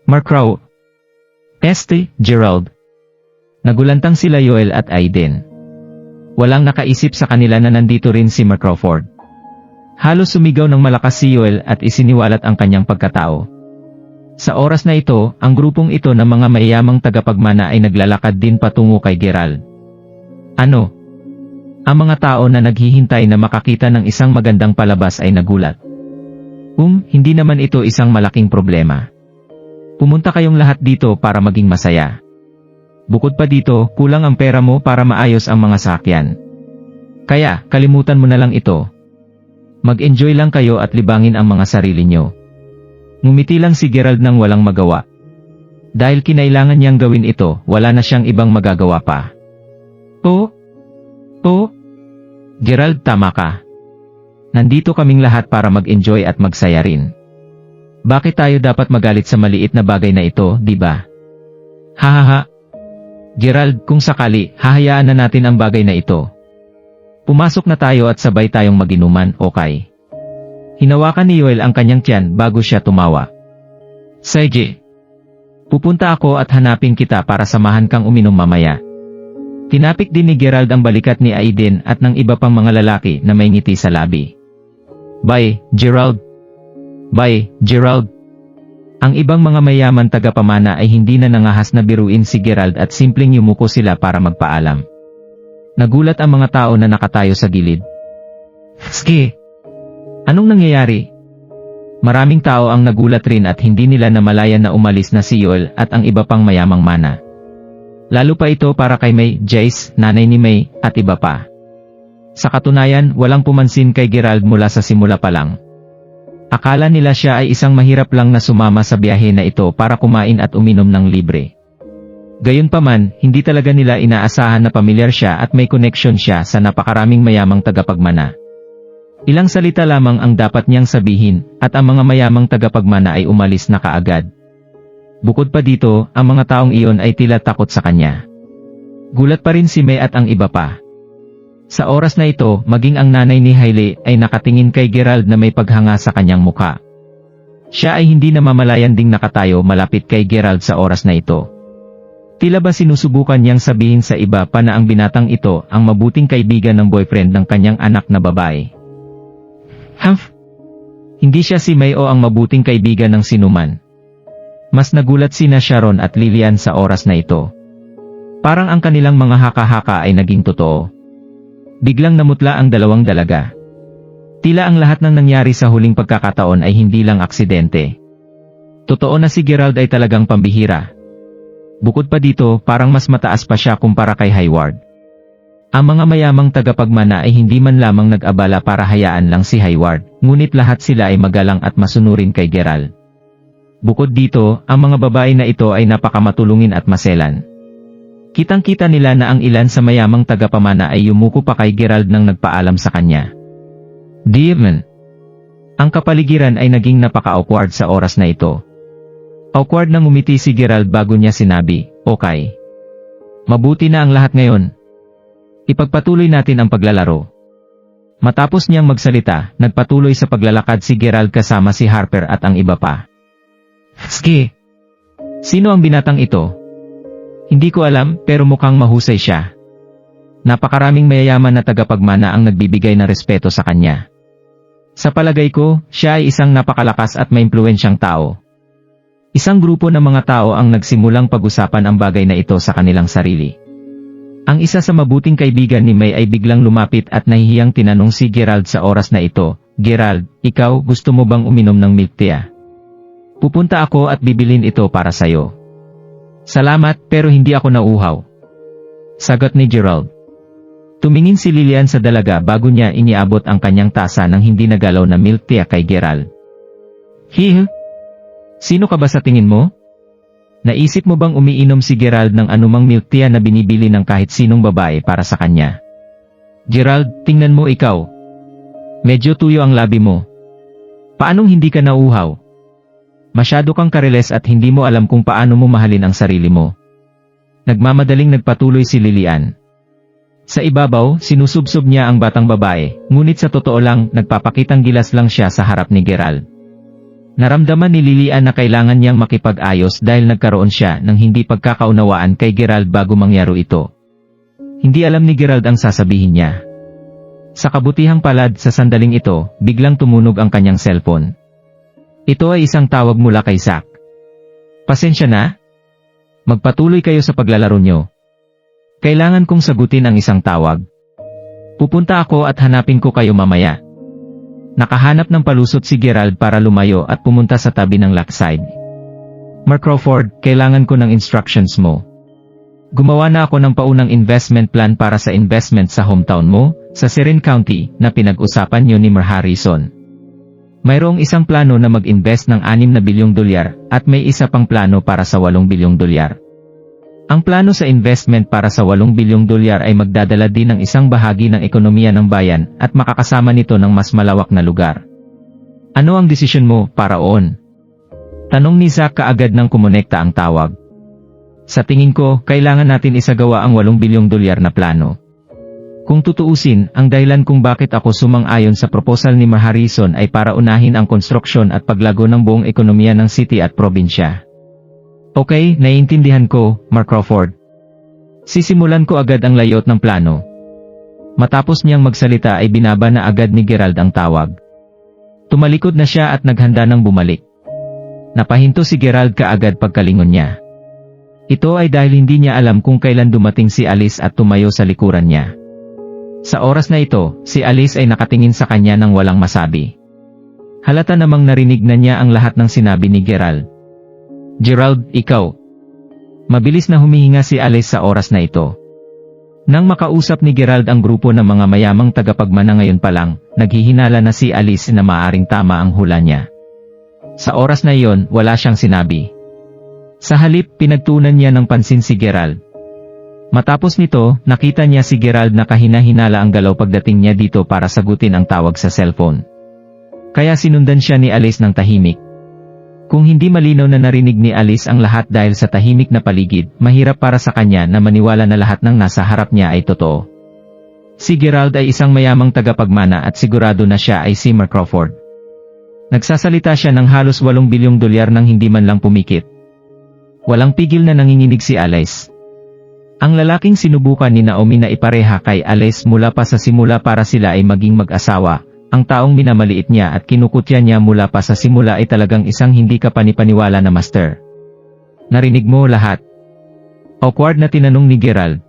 Mark Crow. Gerald. Nagulantang sila Yoel at Aiden. Walang nakaisip sa kanila na nandito rin si Mark Crawford. Halos sumigaw ng malakas si Yoel at isiniwalat ang kanyang pagkatao. Sa oras na ito, ang grupong ito ng mga mayayamang tagapagmana ay naglalakad din patungo kay Gerald. Ano? Ang mga tao na naghihintay na makakita ng isang magandang palabas ay nagulat. Hindi naman ito isang malaking problema. Pumunta kayong lahat dito para maging masaya. Bukod pa dito, kulang ang pera mo para maayos ang mga sakyan. Kaya, kalimutan mo na lang ito. Mag-enjoy lang kayo at libangin ang mga sarili nyo. Ngumiti lang si Gerald nang walang magawa. Dahil kinailangan niyang gawin ito, wala na siyang ibang magagawa pa. Gerald, tama ka. Nandito kaming lahat para mag-enjoy at magsaya rin. Bakit tayo dapat magalit sa maliit na bagay na ito, di ba? Hahaha. Gerald, kung sakali, hahayaan na natin ang bagay na ito. Pumasok na tayo at sabay tayong maginuman, okay? Hinawakan ni Yoel ang kanyang tiyan bago siya tumawa. Sige. Pupunta ako at hanapin kita para samahan kang uminom mamaya. Tinapik din ni Gerald ang balikat ni Aiden at ng iba pang mga lalaki na may ngiti sa labi. Bye, Gerald. Bye, Gerald. Ang ibang mga mayaman tagapamana ay hindi na nangahas na biruin si Gerald at simpleng yumuko sila para magpaalam. Nagulat ang mga tao na nakatayo sa gilid. Ski! Anong nangyayari? Maraming tao ang nagulat rin at hindi nila namalayan na umalis na si Yoel at ang iba pang mayamang mana. Lalo pa ito para kay May, Jace, nanay ni May, at iba pa. Sa katunayan, walang pumansin kay Gerald mula sa simula pa lang. Akala nila siya ay isang mahirap lang na sumama sa biyahe na ito para kumain at uminom ng libre. Gayunpaman, hindi talaga nila inaasahan na pamilyar siya at may connection siya sa napakaraming mayamang tagapagmana. Ilang salita lamang ang dapat niyang sabihin, at ang mga mayamang tagapagmana ay umalis na kaagad. Bukod pa dito, ang mga taong iyon ay tila takot sa kanya. Gulat pa rin si May at ang iba pa. Sa oras na ito, maging ang nanay ni Hailey ay nakatingin kay Gerald na may paghanga sa kanyang muka. Siya ay hindi namamalayan ding nakatayo malapit kay Gerald sa oras na ito. Tila ba sinusubukan niyang sabihin sa iba pa na ang binatang ito ang mabuting kaibigan ng boyfriend ng kanyang anak na babae. Hindi siya si May o ang mabuting kaibigan ng sinuman. Mas nagulat sina Sharon at Lillian sa oras na ito. Parang ang kanilang mga haka-haka ay naging totoo. Biglang namutla ang dalawang dalaga. Tila ang lahat ng nangyari sa huling pagkakataon ay hindi lang aksidente. Totoo na si Gerald ay talagang pambihira. Bukod pa dito, parang mas mataas pa siya kumpara kay Hayward. Ang mga mayamang tagapagmana ay hindi man lamang nag-abala para hayaan lang si Hayward, ngunit lahat sila ay magalang at masunurin kay Gerald. Bukod dito, ang mga babae na ito ay napakamatulungin at maselan. Kitang-kita nila na ang ilan sa mayamang tagapamana ay yumuko pa kay Gerald nang nagpaalam sa kanya. Demon. Ang kapaligiran ay naging napaka-awkward sa oras na ito. Awkward nang umiti si Gerald bago niya sinabi, okay. Mabuti na ang lahat ngayon. Ipagpatuloy natin ang paglalaro. Matapos niyang magsalita, nagpatuloy sa paglalakad si Gerald kasama si Harper at ang iba pa. Ski! Sino ang binatang ito? Hindi ko alam, pero mukhang mahusay siya. Napakaraming mayayaman na tagapagmana ang nagbibigay ng respeto sa kanya. Sa palagay ko, siya ay isang napakalakas at maimpluwensyang tao. Isang grupo ng mga tao ang nagsimulang pag-usapan ang bagay na ito sa kanilang sarili. Ang isa sa mabuting kaibigan ni May ay biglang lumapit at nahihiyang tinanong si Gerald sa oras na ito, Gerald, ikaw gusto mo bang uminom ng milk tea? Pupunta ako at bibilin ito para sayo. Salamat, pero hindi ako nauuhaw. Sagot ni Gerald. Tumingin si Lillian sa dalaga bago niya iniabot ang kanyang tasa ng hindi nagalaw na milk tea kay Gerald. Sino ka ba sa tingin mo? Naisip mo bang umiinom si Gerald ng anumang milk tea na binibili ng kahit sinong babae para sa kanya? Gerald, tingnan mo ikaw. Medyo tuyo ang labi mo. Paanong hindi ka nauuhaw? Masyado kang kareles at hindi mo alam kung paano mo mahalin ang sarili mo. Nagmamadaling nagpatuloy si Lillian. Sa ibabaw, sinusubsob niya ang batang babae, ngunit sa totoo lang, nagpapakitang gilas lang siya sa harap ni Gerald. Naramdaman ni Lilian na kailangan niyang makipag-ayos dahil nagkaroon siya ng hindi pagkakaunawaan kay Gerald bago mangyari ito. Hindi alam ni Gerald ang sasabihin niya. Sa kabutihang palad sa sandaling ito, biglang tumunog ang kanyang cellphone. Ito ay isang tawag mula kay Zack. Pasensya na? Magpatuloy kayo sa paglalaro nyo. Kailangan kong sagutin ang isang tawag. Pupunta ako at hanapin ko kayo mamaya. Nakahanap ng palusot si Gerald para lumayo at pumunta sa tabi ng lakeside. Mark Crawford, kailangan ko ng instructions mo. Gumawa na ako ng paunang investment plan para sa investment sa hometown mo, sa Serene County, na pinag-usapan niyo ni Mar Harrison. Mayroong isang plano na mag-invest ng $6 na bilyong at may isa pang plano para sa $8 bilyong. Ang plano sa investment para sa $8 bilyong ay magdadala din ng isang bahagi ng ekonomiya ng bayan at makakasama nito ng mas malawak na lugar. Ano ang desisyon mo, paraon? Tanong ni Zack kaagad nang kumonekta ang tawag. Sa tingin ko, kailangan natin isagawa ang $8 bilyong na plano. Kung tutuusin, ang dahilan kung bakit ako sumang-ayon sa proposal ni Mar Harrison ay para unahin ang konstruksyon at paglago ng buong ekonomiya ng city at probinsya. Okay, naiintindihan ko, Mark Crawford. Sisimulan ko agad ang layout ng plano. Matapos niyang magsalita ay binaba na agad ni Gerald ang tawag. Tumalikod na siya at naghanda ng bumalik. Napahinto si Gerald kaagad pagkalingon niya. Ito ay dahil hindi niya alam kung kailan dumating si Alice at tumayo sa likuran niya. Sa oras na ito, si Alice ay nakatingin sa kanya nang walang masabi. Halata namang narinig na niya ang lahat ng sinabi ni Gerald. Gerald, ikaw. Mabilis na humihinga si Alice sa oras na ito. Nang makausap ni Gerald ang grupo ng mga mayamang tagapagmana ngayon pa lang, naghihinala na si Alice na maaring tama ang hula niya. Sa oras na iyon, wala siyang sinabi. Sa halip, pinagtuunan niya ng pansin si Gerald. Matapos nito, nakita niya si Gerald na kahina-hinala ang galaw pagdating niya dito para sagutin ang tawag sa cellphone. Kaya sinundan siya ni Alice ng tahimik. Kung hindi malinaw na narinig ni Alice ang lahat dahil sa tahimik na paligid, mahirap para sa kanya na maniwala na lahat ng nasa harap niya ay totoo. Si Gerald ay isang mayamang tagapagmana at sigurado na siya ay si Mark Crawford. Nagsasalita siya ng halos $8 bilyong nang hindi man lang pumikit. Walang pigil na nanginginig si Alice. Ang lalaking sinubukan ni Naomi na ipareha kay Alice mula pa sa simula para sila ay maging mag-asawa. Ang taong minamaliit niya at kinukutya niya mula pa sa simula ay talagang isang hindi kapanipaniwala na master. Narinig mo lahat? Awkward na tinanong ni Gerald.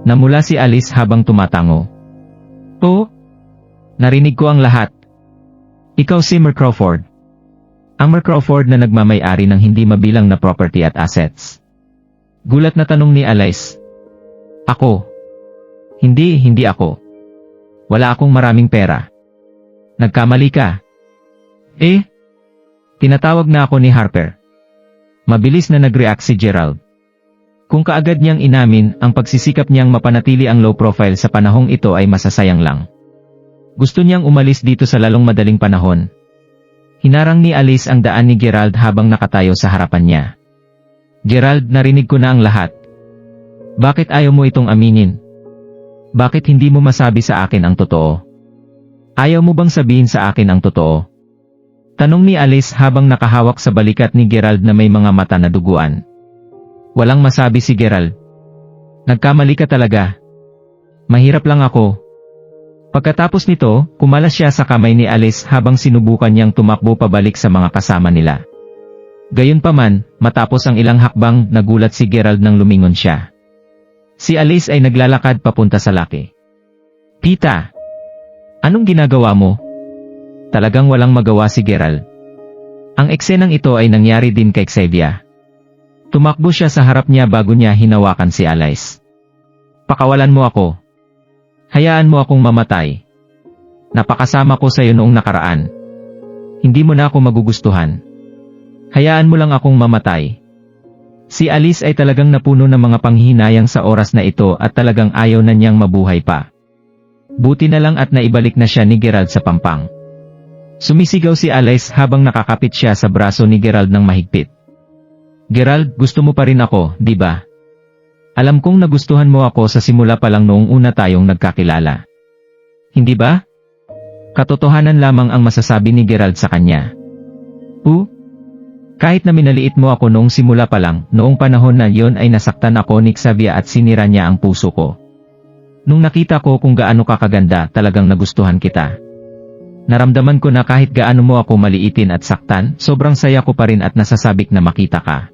Namula si Alice habang tumatango. Oo? Narinig ko ang lahat. Ikaw si Mark Crawford. Ang Mark Crawford na nagmamay-ari ng hindi mabilang na property at assets. Gulat na tanong ni Alice. Ako? Hindi ako. Wala akong maraming pera. Nagkamali ka. Tinatawag na ako ni Harper. Mabilis na nag-react si Gerald. Kung kaagad niyang inamin, ang pagsisikap niyang mapanatili ang low profile sa panahong ito ay masasayang lang. Gusto niyang umalis dito sa lalong madaling panahon. Hinarang ni Alice ang daan ni Gerald habang nakatayo sa harapan niya. Gerald, narinig ko na ang lahat. Bakit ayaw mo itong aminin? Bakit hindi mo masabi sa akin ang totoo? Ayaw mo bang sabihin sa akin ang totoo? Tanong ni Alice habang nakahawak sa balikat ni Gerald na may mga mata na duguan. Walang masabi si Gerald. Nagkamali ka talaga. Mahirap lang ako. Pagkatapos nito, kumalas siya sa kamay ni Alice habang sinubukan niyang tumakbo pabalik sa mga kasama nila. Gayunpaman, matapos ang ilang hakbang, nagulat si Gerald nang lumingon siya. Si Alice ay naglalakad papunta sa laki. Pita! Anong ginagawa mo? Talagang walang magawa si Gerald. Ang eksenang ito ay nangyari din kay Xavier. Tumakbo siya sa harap niya bago niya hinawakan si Alice. Pakawalan mo ako. Hayaan mo akong mamatay. Napakasama ko sa iyo noong nakaraan. Hindi mo na ako magugustuhan. Hayaan mo lang akong mamatay. Si Alice ay talagang napuno ng mga panghihinayang sa oras na ito at talagang ayaw na niyang mabuhay pa. Buti na lang at naibalik na siya ni Gerald sa pampang. Sumisigaw si Alice habang nakakapit siya sa braso ni Gerald ng mahigpit. Gerald, gusto mo pa rin ako, di ba? Alam kong nagustuhan mo ako sa simula pa lang noong una tayong nagkakilala. Hindi ba? Katotohanan lamang ang masasabi ni Gerald sa kanya. Kahit na minaliit mo ako noong simula pa lang, noong panahon na yon ay nasaktan ako ni Xavier at sinira niya ang puso ko. Nung nakita ko kung gaano ka kaganda, talagang nagustuhan kita. Naramdaman ko na kahit gaano mo ako maliitin at saktan, sobrang saya ko pa rin at nasasabik na makita ka.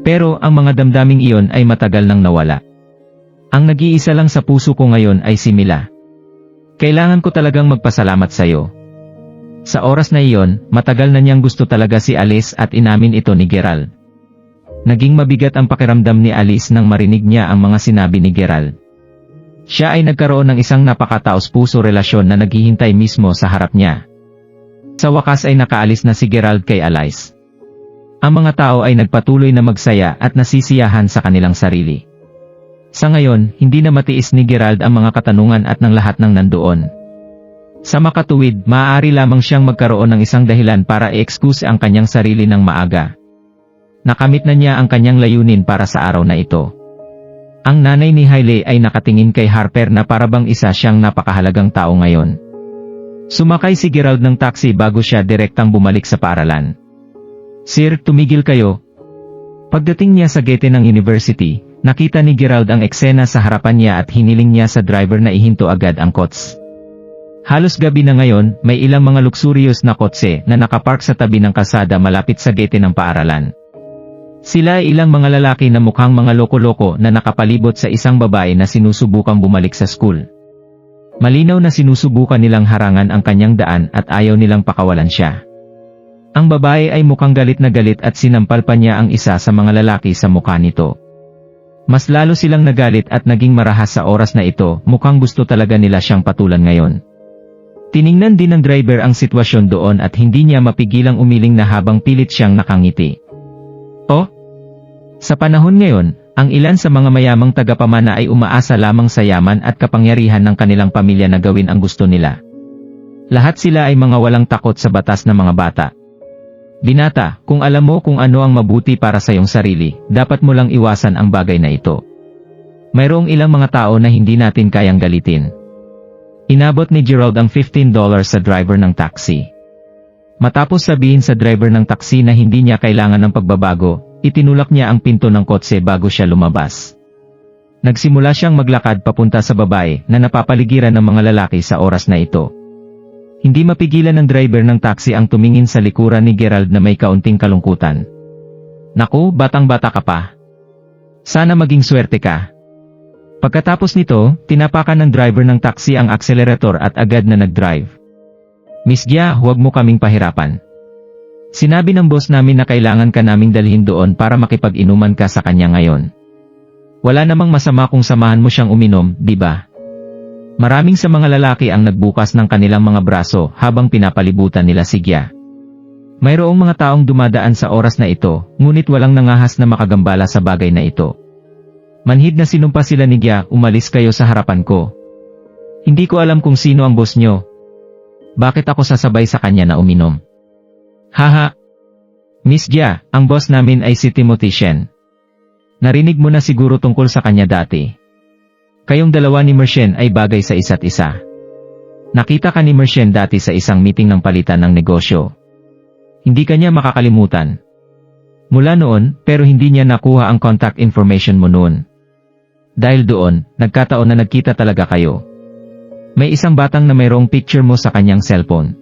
Pero ang mga damdaming iyon ay matagal nang nawala. Ang nag-iisa lang sa puso ko ngayon ay si Mila. Kailangan ko talagang magpasalamat sa iyo. Sa oras na iyon, matagal na niyang gusto talaga si Alice at inamin ito ni Gerald. Naging mabigat ang pakiramdam ni Alice nang marinig niya ang mga sinabi ni Gerald. Siya ay nagkaroon ng isang napakataos-puso relasyon na naghihintay mismo sa harap niya. Sa wakas ay nakaalis na si Gerald kay Alice. Ang mga tao ay nagpatuloy na magsaya at nasisiyahan sa kanilang sarili. Sa ngayon, hindi na matiis ni Gerald ang mga katanungan at ng lahat ng nandoon. Sa makatuwid, maaari lamang siyang magkaroon ng isang dahilan para i-excuse ang kanyang sarili ng maaga. Nakamit na niya ang kanyang layunin para sa araw na ito. Ang nanay ni Hailey ay nakatingin kay Harper na parabang isa siyang napakahalagang tao ngayon. Sumakay si Gerald ng taxi bago siya direktang bumalik sa paaralan. Sir, tumigil kayo. Pagdating niya sa gate ng university, nakita ni Gerald ang eksena sa harapan niya at hiniling niya sa driver na ihinto agad ang kotse. Halos gabi na ngayon, may ilang mga luxurious na kotse na nakapark sa tabi ng kalsada malapit sa gate ng paaralan. Sila ay ilang mga lalaki na mukhang mga loko-loko na nakapalibot sa isang babae na sinusubukang bumalik sa school. Malinaw na sinusubukan nilang harangan ang kanyang daan at ayaw nilang pakawalan siya. Ang babae ay mukhang galit na galit at sinampal pa niya ang isa sa mga lalaki sa mukha nito. Mas lalo silang nagalit at naging marahas sa oras na ito, mukhang gusto talaga nila siyang patulan ngayon. Tiningnan din ng driver ang sitwasyon doon at hindi niya mapigilang umiling na habang pilit siyang nakangiti. Sa panahon ngayon, ang ilan sa mga mayamang tagapamana ay umaasa lamang sa yaman at kapangyarihan ng kanilang pamilya na gawin ang gusto nila. Lahat sila ay mga walang takot sa batas na mga bata. Binata, kung alam mo kung ano ang mabuti para sa iyong sarili, dapat mo lang iwasan ang bagay na ito. Mayroong ilang mga tao na hindi natin kayang galitin. Inabot ni Gerald ang $15 sa driver ng taxi. Matapos sabihin sa driver ng taxi na hindi niya kailangan ng pagbabago, itinulak niya ang pinto ng kotse bago siya lumabas. Nagsimula siyang maglakad papunta sa babae na napapaligiran ng mga lalaki sa oras na ito. Hindi mapigilan ng driver ng taxi ang tumingin sa likuran ni Gerald na may kaunting kalungkutan. Naku, batang-bata ka pa. Sana maging swerte ka. Pagkatapos nito, tinapakan ng driver ng taxi ang accelerator at agad na nag-drive. Miss Gia, huwag mo kaming pahirapan. Sinabi ng boss namin na kailangan ka naming dalhin doon para makipag-inuman ka sa kanya ngayon. Wala namang masama kung samahan mo siyang uminom, di ba? Maraming sa mga lalaki ang nagbukas ng kanilang mga braso habang pinapalibutan nila si Gia. Mayroong mga taong dumadaan sa oras na ito, ngunit walang nangahas na makagambala sa bagay na ito. Manhid na sinumpa sila ni Gia, umalis kayo sa harapan ko. Hindi ko alam kung sino ang boss nyo. Bakit ako sasabay sa kanya na uminom? Haha. Miss Gia, ang boss namin ay si Timothy Shen. Narinig mo na siguro tungkol sa kanya dati. Kayong dalawa ni Mershen ay bagay sa isa't isa. Nakita ka ni Mershen dati sa isang meeting ng palitan ng negosyo. Hindi kanya makakalimutan. Mula noon, pero hindi niya nakuha ang contact information mo noon. Dahil doon, nagkataon na nagkita talaga kayo. May isang batang na mayroong picture mo sa kanyang cellphone.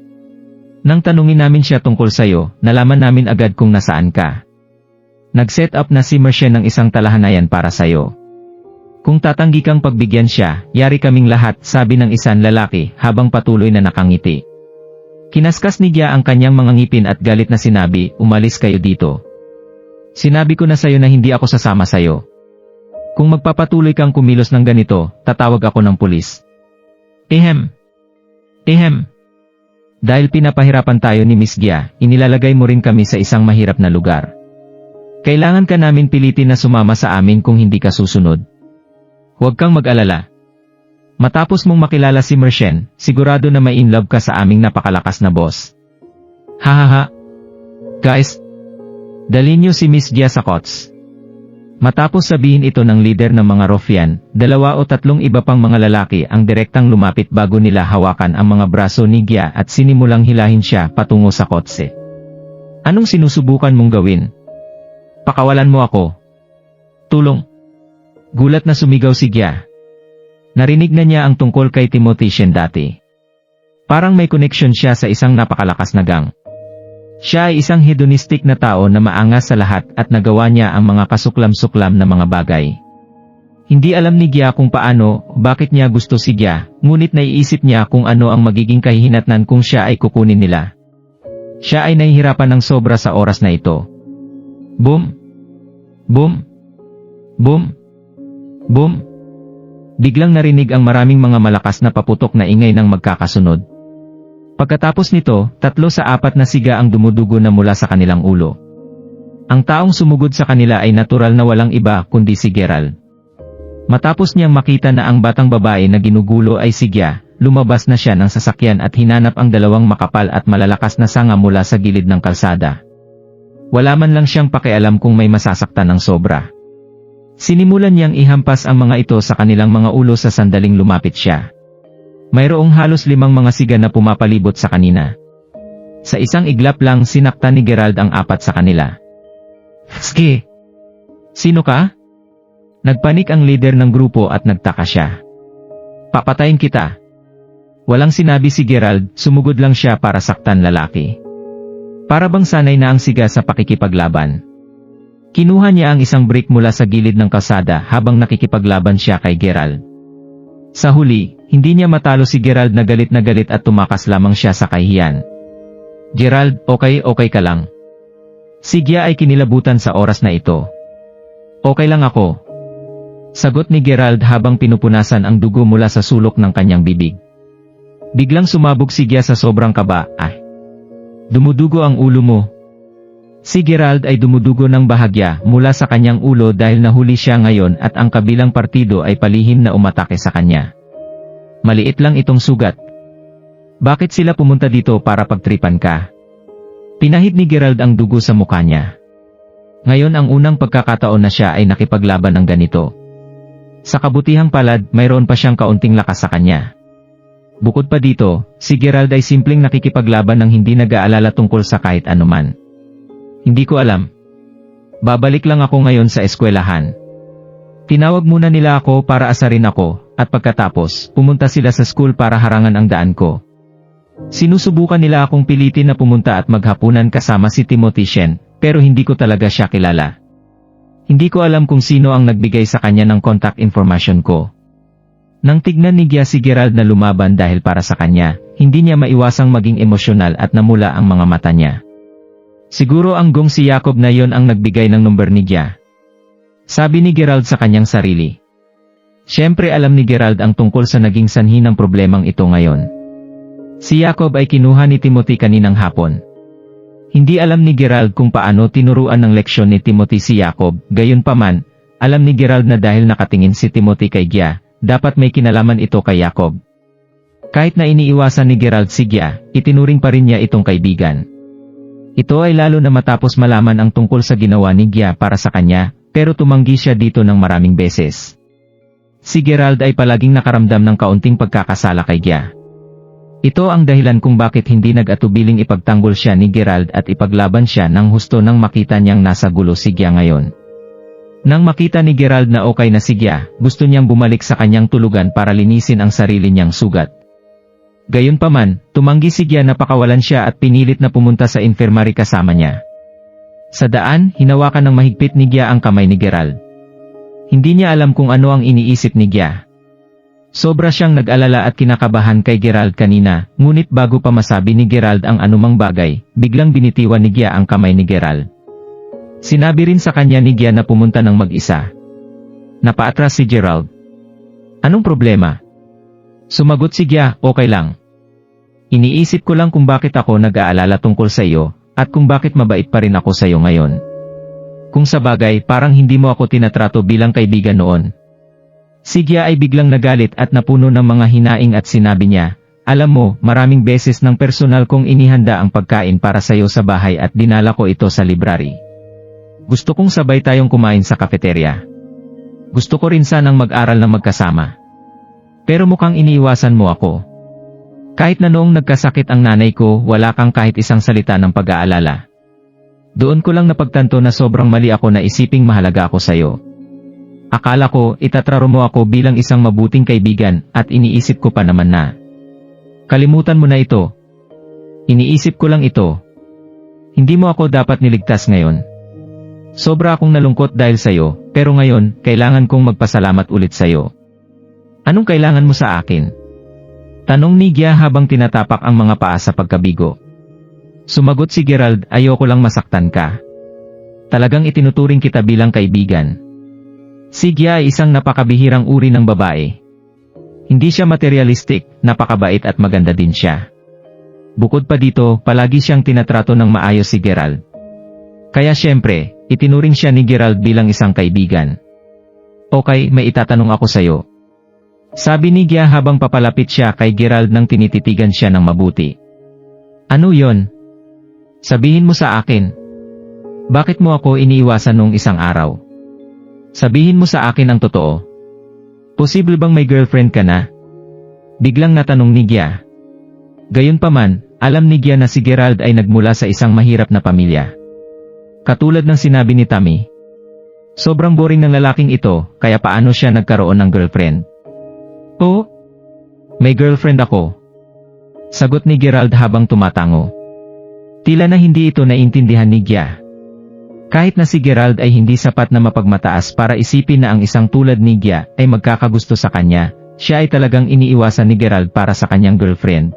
Nang tanungin namin siya tungkol sa'yo, nalaman namin agad kung nasaan ka. Nag-set up na si Mershen ng isang talahanayan para sa'yo. Kung tatanggi kang pagbigyan siya, yari kaming lahat, sabi ng isang lalaki habang patuloy na nakangiti. Kinaskas ni Gia ang kanyang mga ngipin at galit na sinabi, umalis kayo dito. Sinabi ko na sa'yo na hindi ako sasama sa'yo. Kung magpapatuloy kang kumilos ng ganito, tatawag ako ng pulis. Ehem. Dahil pinapahirapan tayo ni Miss Gia, inilalagay mo rin kami sa isang mahirap na lugar. Kailangan ka namin pilitin na sumama sa amin kung hindi ka susunod. Huwag kang mag-alala. Matapos mong makilala si Mershen, sigurado na may in love ka sa aming napakalakas na boss. Hahaha. Guys, dalhin niyo si Miss Gia sa kots. Matapos sabihin ito ng leader ng mga ruffian, 2 o 3 iba pang mga lalaki ang direktang lumapit bago nila hawakan ang mga braso ni Gia at sinimulang hilahin siya patungo sa kotse. Anong sinusubukan mong gawin? Pakawalan mo ako. Tulong. Gulat na sumigaw si Gia. Narinig na niya ang tungkol kay Timothy Shen dati. Parang may connection siya sa isang napakalakas na gang. Siya ay isang hedonistic na tao na maangas sa lahat at nagawa niya ang mga kasuklam-suklam na mga bagay. Hindi alam ni Gia kung paano, bakit niya gusto si Gia, ngunit naiisip niya kung ano ang magiging kahihinatnan kung siya ay kukunin nila. Siya ay nahihirapan ng sobra sa oras na ito. Boom! Boom! Boom! Boom! Biglang narinig ang maraming mga malakas na paputok na ingay ng magkakasunod. Pagkatapos nito, 3 sa 4 na siga ang dumudugo na mula sa kanilang ulo. Ang taong sumugod sa kanila ay natural na walang iba kundi si Gerald. Matapos niyang makita na ang batang babae na ginugulo ay si Gia, lumabas na siya ng sasakyan at hinanap ang 2 makapal at malalakas na sanga mula sa gilid ng kalsada. Wala man lang siyang pakialam kung may masasaktan ng sobra. Sinimulan niyang ihampas ang mga ito sa kanilang mga ulo sa sandaling lumapit siya. Mayroong halos 5 mga siga na pumapalibot sa kanina. Sa isang iglap lang sinaktan ni Gerald ang 4 sa kanila. Sige! Sino ka? Nagpanik ang leader ng grupo at nagtaka siya. Papatayin kita. Walang sinabi si Gerald, sumugod lang siya para saktan lalaki. Para bang sanay na ang siga sa pakikipaglaban. Kinuha niya ang isang brick mula sa gilid ng kalsada habang nakikipaglaban siya kay Gerald. Sa huli, hindi niya matalo si Gerald na galit at tumakas lamang siya sa kahihiyan. Gerald, okay ka lang. Si Gia ay kinilabutan sa oras na ito. Okay lang ako. Sagot ni Gerald habang pinupunasan ang dugo mula sa sulok ng kanyang bibig. Biglang sumabog si Gia sa sobrang kaba. Dumudugo ang ulo mo. Si Gerald ay dumudugo ng bahagya mula sa kanyang ulo dahil nahuli siya ngayon at ang kabilang partido ay palihim na umatake sa kanya. Maliit lang itong sugat. Bakit sila pumunta dito para pagtripan ka? Pinahid ni Gerald ang dugo sa mukha niya. Ngayon ang unang pagkakataon na siya ay nakipaglaban ng ganito. Sa kabutihang palad, mayroon pa siyang kaunting lakas sa kanya. Bukod pa dito, si Gerald ay simpleng nakikipaglaban ng hindi nag-aalala tungkol sa kahit anuman. Hindi ko alam. Babalik lang ako ngayon sa eskwelahan. Tinawag muna nila ako para asarin ako, at pagkatapos, pumunta sila sa school para harangan ang daan ko. Sinusubukan nila akong pilitin na pumunta at maghapunan kasama si Timothy Shen, pero hindi ko talaga siya kilala. Hindi ko alam kung sino ang nagbigay sa kanya ng contact information ko. Nang tignan ni Gia si Gerald na lumaban dahil para sa kanya, hindi niya maiwasang maging emosyonal at namula ang mga mata niya. Siguro ang gong si Jacob na yon ang nagbigay ng number ni Gia. Sabi ni Gerald sa kanyang sarili. Siyempre alam ni Gerald ang tungkol sa naging sanhi ng problemang ito ngayon. Si Jacob ay kinuha ni Timothy kaninang hapon. Hindi alam ni Gerald kung paano tinuruan ng leksyon ni Timothy si Jacob, gayunpaman, alam ni Gerald na dahil nakatingin si Timothy kay Gia, dapat may kinalaman ito kay Jacob. Kahit na iniiwasan ni Gerald si Gia, itinuring pa rin niya itong kaibigan. Ito ay lalo na matapos malaman ang tungkol sa ginawa ni Gia para sa kanya, pero tumanggi siya dito ng maraming beses. Si Gerald ay palaging nakaramdam ng kaunting pagkakasala kay Gia. Ito ang dahilan kung bakit hindi nag-atubiling ipagtanggol siya ni Gerald at ipaglaban siya nang husto nang makita niyang nasa gulo si Gia ngayon. Nang makita ni Gerald na okay na si Gia, gusto niyang bumalik sa kanyang tulugan para linisin ang sarili niyang sugat. Gayunpaman, tumanggi si Gia na pakawalan siya at pinilit na pumunta sa infirmary kasama niya. Sa daan, hinawakan ng mahigpit ni Gia ang kamay ni Gerald. Hindi niya alam kung ano ang iniisip ni Gia. Sobra siyang nag-alala at kinakabahan kay Gerald kanina, ngunit bago pa masabi ni Gerald ang anumang bagay, biglang binitiwan ni Gia ang kamay ni Gerald. Sinabi rin sa kanya ni Gia na pumunta ng mag-isa. Napaatras si Gerald. Anong problema? Sumagot si Gia, okay lang. Iniisip ko lang kung bakit ako nag-aalala tungkol sa iyo, at kung bakit mabait pa rin ako sa iyo ngayon. Kung sa bagay, parang hindi mo ako tinatrato bilang kaibigan noon. Si Gia ay biglang nagalit at napuno ng mga hinaing at sinabi niya, alam mo, maraming beses ng personal kong inihanda ang pagkain para sa iyo sa bahay at dinala ko ito sa library. Gusto kong sabay tayong kumain sa cafeteria. Gusto ko rin sanang mag-aral na magkasama. Pero mukhang iniiwasan mo ako. Kahit na noong nagkasakit ang nanay ko, wala kang kahit isang salita ng pag-aalala. Doon ko lang napagtanto na sobrang mali ako na isiping mahalaga ako sa'yo. Akala ko, itatraro mo ako bilang isang mabuting kaibigan, at iniisip ko pa naman na. Kalimutan mo na ito. Iniisip ko lang ito. Hindi mo ako dapat niligtas ngayon. Sobra akong nalungkot dahil sa'yo, pero ngayon, kailangan kong magpasalamat ulit sa'yo. Anong kailangan mo sa akin? Tanong ni Gia habang tinatapak ang mga paa sa pagkabigo. Sumagot si Gerald, ayoko lang masaktan ka. Talagang itinuturing kita bilang kaibigan. Si Gia ay isang napakabihirang uri ng babae. Hindi siya materialistic, napakabait at maganda din siya. Bukod pa dito, palagi siyang tinatrato ng maayos si Gerald. Kaya syempre, itinuring siya ni Gerald bilang isang kaibigan. Okay, may itatanong ako sa'yo. Sabi ni Gia habang papalapit siya kay Gerald nang tinititigan siya ng mabuti. Ano yon? Sabihin mo sa akin. Bakit mo ako iniiwasan noong isang araw? Sabihin mo sa akin ang totoo. Posible bang may girlfriend ka na? Biglang natanong ni Gia. Gayunpaman, alam ni Gia na si Gerald ay nagmula sa isang mahirap na pamilya. Katulad ng sinabi ni Tammy. Sobrang boring ng lalaking ito, kaya paano siya nagkaroon ng girlfriend? Oh? May girlfriend ako. Sagot ni Gerald habang tumatango. Tila na hindi ito naintindihan ni Gia. Kahit na si Gerald ay hindi sapat na mapagmataas para isipin na ang isang tulad ni Gia ay magkakagusto sa kanya, siya ay talagang iniiwasan ni Gerald para sa kanyang girlfriend.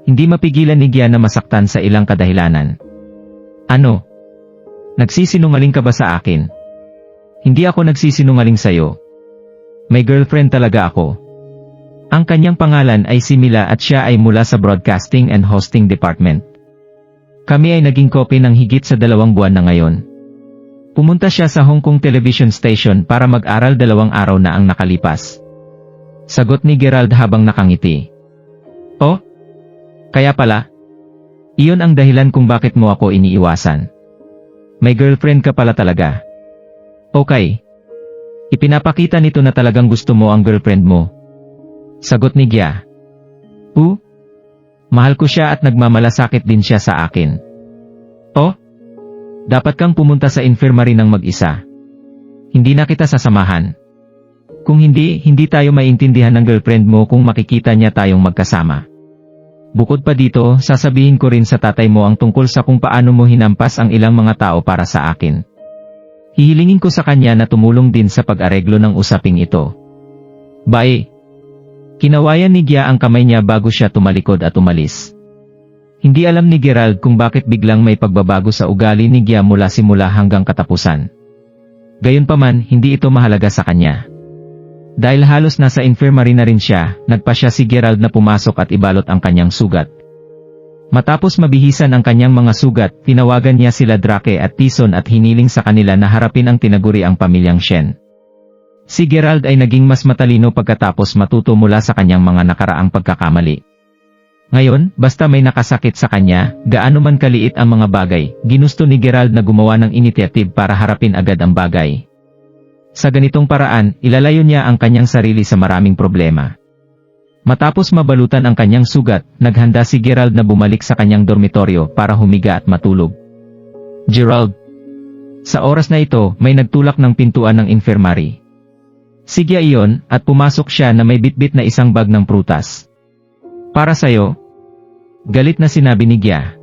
Hindi mapigilan ni Gia na masaktan sa ilang kadahilanan. Ano? Nagsisinungaling ka ba sa akin? Hindi ako nagsisinungaling sa'yo. May girlfriend talaga ako. Ang kanyang pangalan ay si Mila at siya ay mula sa Broadcasting and Hosting Department. Kami ay naging kopi ng higit sa 2 buwan na ngayon. Pumunta siya sa Hong Kong television station para mag-aral 2 araw na ang nakalipas. Sagot ni Gerald habang nakangiti. Oh? Kaya pala? Iyon ang dahilan kung bakit mo ako iniiwasan. May girlfriend ka pala talaga. Okay. Ipinapakita nito na talagang gusto mo ang girlfriend mo. Sagot ni Gia. Mahal ko siya at nagmamalasakit din siya sa akin. Oh? Dapat kang pumunta sa infirmary ng mag-isa. Hindi na kita sasamahan. Kung hindi tayo maintindihan ng girlfriend mo kung makikita niya tayong magkasama. Bukod pa dito, sasabihin ko rin sa tatay mo ang tungkol sa kung paano mo hinampas ang ilang mga tao para sa akin. Hihilingin ko sa kanya na tumulong din sa pag-areglo ng usaping ito. Bye! Kinawayan ni Gia ang kamay niya bago siya tumalikod at umalis. Hindi alam ni Gerald kung bakit biglang may pagbabago sa ugali ni Gia mula simula hanggang katapusan. Gayunpaman, hindi ito mahalaga sa kanya. Dahil halos nasa infirmary na rin siya, nagpasya si Gerald na pumasok at ibalot ang kanyang sugat. Matapos mabihisan ang kanyang mga sugat, tinawagan niya sila Drake at Tyson at hiniling sa kanila na harapin ang tinaguriang pamilyang Shen. Si Gerald ay naging mas matalino pagkatapos matuto mula sa kanyang mga nakaraang pagkakamali. Ngayon, basta may nakasakit sa kanya, gaano man kaliit ang mga bagay, ginusto ni Gerald na gumawa ng initiative para harapin agad ang bagay. Sa ganitong paraan, ilalayo niya ang kanyang sarili sa maraming problema. Matapos mabalutan ang kanyang sugat, naghanda si Gerald na bumalik sa kanyang dormitoryo para humiga at matulog. Gerald. Sa oras na ito, may nagtulak ng pintuan ng infirmary. Si Gia iyon, at pumasok siya na may bitbit na isang bag ng prutas. Para sa'yo. Galit na sinabi ni Gia.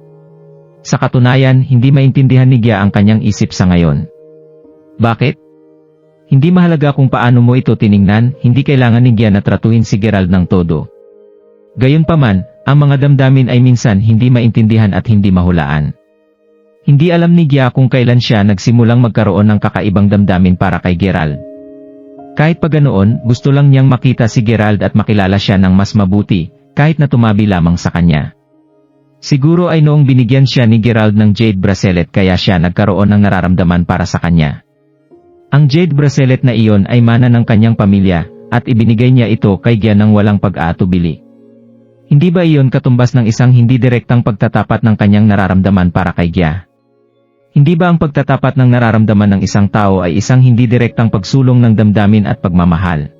Sa katunayan, hindi maintindihan ni Gia ang kanyang isip sa ngayon. Bakit? Hindi mahalaga kung paano mo ito tiningnan, hindi kailangan ni Gia na tratuhin si Gerald ng todo. Gayunpaman, ang mga damdamin ay minsan hindi maintindihan at hindi mahulaan. Hindi alam ni Gia kung kailan siya nagsimulang magkaroon ng kakaibang damdamin para kay Gerald. Kahit pa ganoon, gusto lang niyang makita si Gerald at makilala siya ng mas mabuti, kahit na tumabi lamang sa kanya. Siguro ay noong binigyan siya ni Gerald ng jade bracelet kaya siya nagkaroon ng nararamdaman para sa kanya. Ang jade bracelet na iyon ay mana ng kanyang pamilya, at ibinigay niya ito kay Gia nang walang pag-aatubili. Hindi ba iyon katumbas ng isang hindi direktang pagtatapat ng kanyang nararamdaman para kay Gia? Hindi ba ang pagtatapat ng nararamdaman ng isang tao ay isang hindi direktang pagsulong ng damdamin at pagmamahal?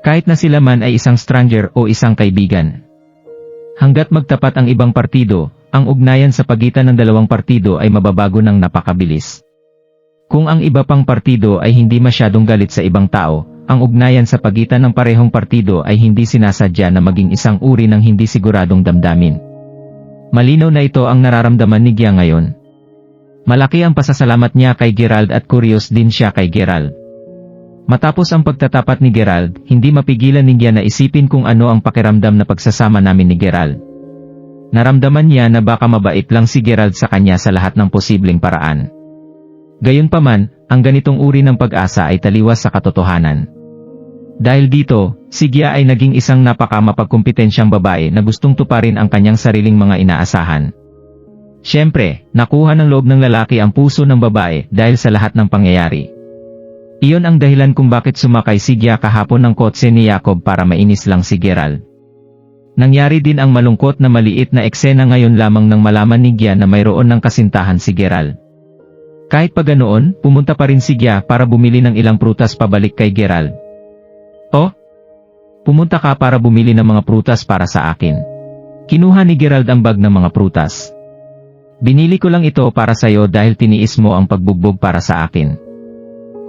Kahit na sila man ay isang stranger o isang kaibigan. Hanggat magtapat ang ibang partido, ang ugnayan sa pagitan ng dalawang partido ay mababago ng napakabilis. Kung ang iba pang partido ay hindi masyadong galit sa ibang tao, ang ugnayan sa pagitan ng parehong partido ay hindi sinasadya na maging isang uri ng hindi siguradong damdamin. Malinaw na ito ang nararamdaman ni Gia ngayon. Malaki ang pasasalamat niya kay Gerald at curious din siya kay Gerald. Matapos ang pagtatapat ni Gerald, hindi mapigilan ni Gia na isipin kung ano ang pakiramdam na pagsasama namin ni Gerald. Naramdaman niya na baka mabait lang si Gerald sa kanya sa lahat ng posibleng paraan. Gayunpaman, ang ganitong uri ng pag-asa ay taliwas sa katotohanan. Dahil dito, si Gia ay naging isang napakamapagkumpetensyang babae na gustong tuparin ang kanyang sariling mga inaasahan. Siyempre, nakuha ng loob ng lalaki ang puso ng babae dahil sa lahat ng pangyayari. Iyon ang dahilan kung bakit sumakay si Gia kahapon ng kotse ni Jacob para mainis lang si Gerald. Nangyari din ang malungkot na maliit na eksena ngayon lamang nang malaman ni Gia na mayroon ng kasintahan si Gerald. Kahit pa ganoon, pumunta pa rin si Gia para bumili ng ilang prutas pabalik kay Gerald. "Oh? Pumunta ka para bumili ng mga prutas para sa akin." Kinuha ni Gerald ang bag ng mga prutas. "Binili ko lang ito para sa'yo dahil tiniis mo ang pagbugbog para sa akin.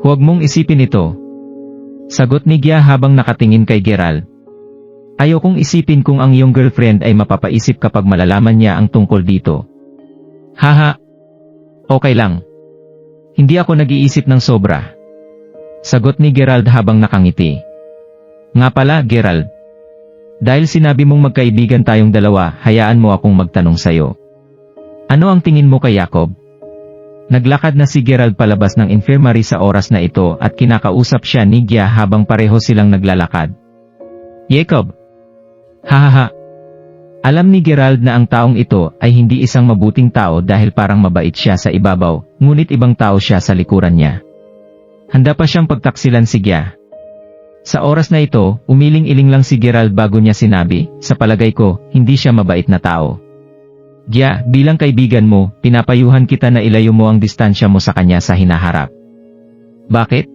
Huwag mong isipin ito." Sagot ni Gia habang nakatingin kay Gerald. "Ayokong isipin kung ang iyong girlfriend ay mapapaisip kapag malalaman niya ang tungkol dito." "Haha. Okay lang. Hindi ako nag-iisip ng sobra." Sagot ni Gerald habang nakangiti. "Nga pala, Gerald. Dahil sinabi mong magkaibigan tayong dalawa, hayaan mo akong magtanong sa'yo. Ano ang tingin mo kay Jacob?" Naglakad na si Gerald palabas ng infirmary sa oras na ito at kinakausap siya ni Gia habang pareho silang naglalakad. "Jacob? Hahaha. Alam ni Gerald na ang taong ito ay hindi isang mabuting tao dahil parang mabait siya sa ibabaw, ngunit ibang tao siya sa likuran niya." Handa pa siyang pagtaksilan si Gia. Sa oras na ito, umiling-iling lang si Gerald bago niya sinabi, "Sa palagay ko, hindi siya mabait na tao." "Gia, bilang kaibigan mo, pinapayuhan kita na ilayo mo ang distansya mo sa kanya sa hinaharap." "Bakit?"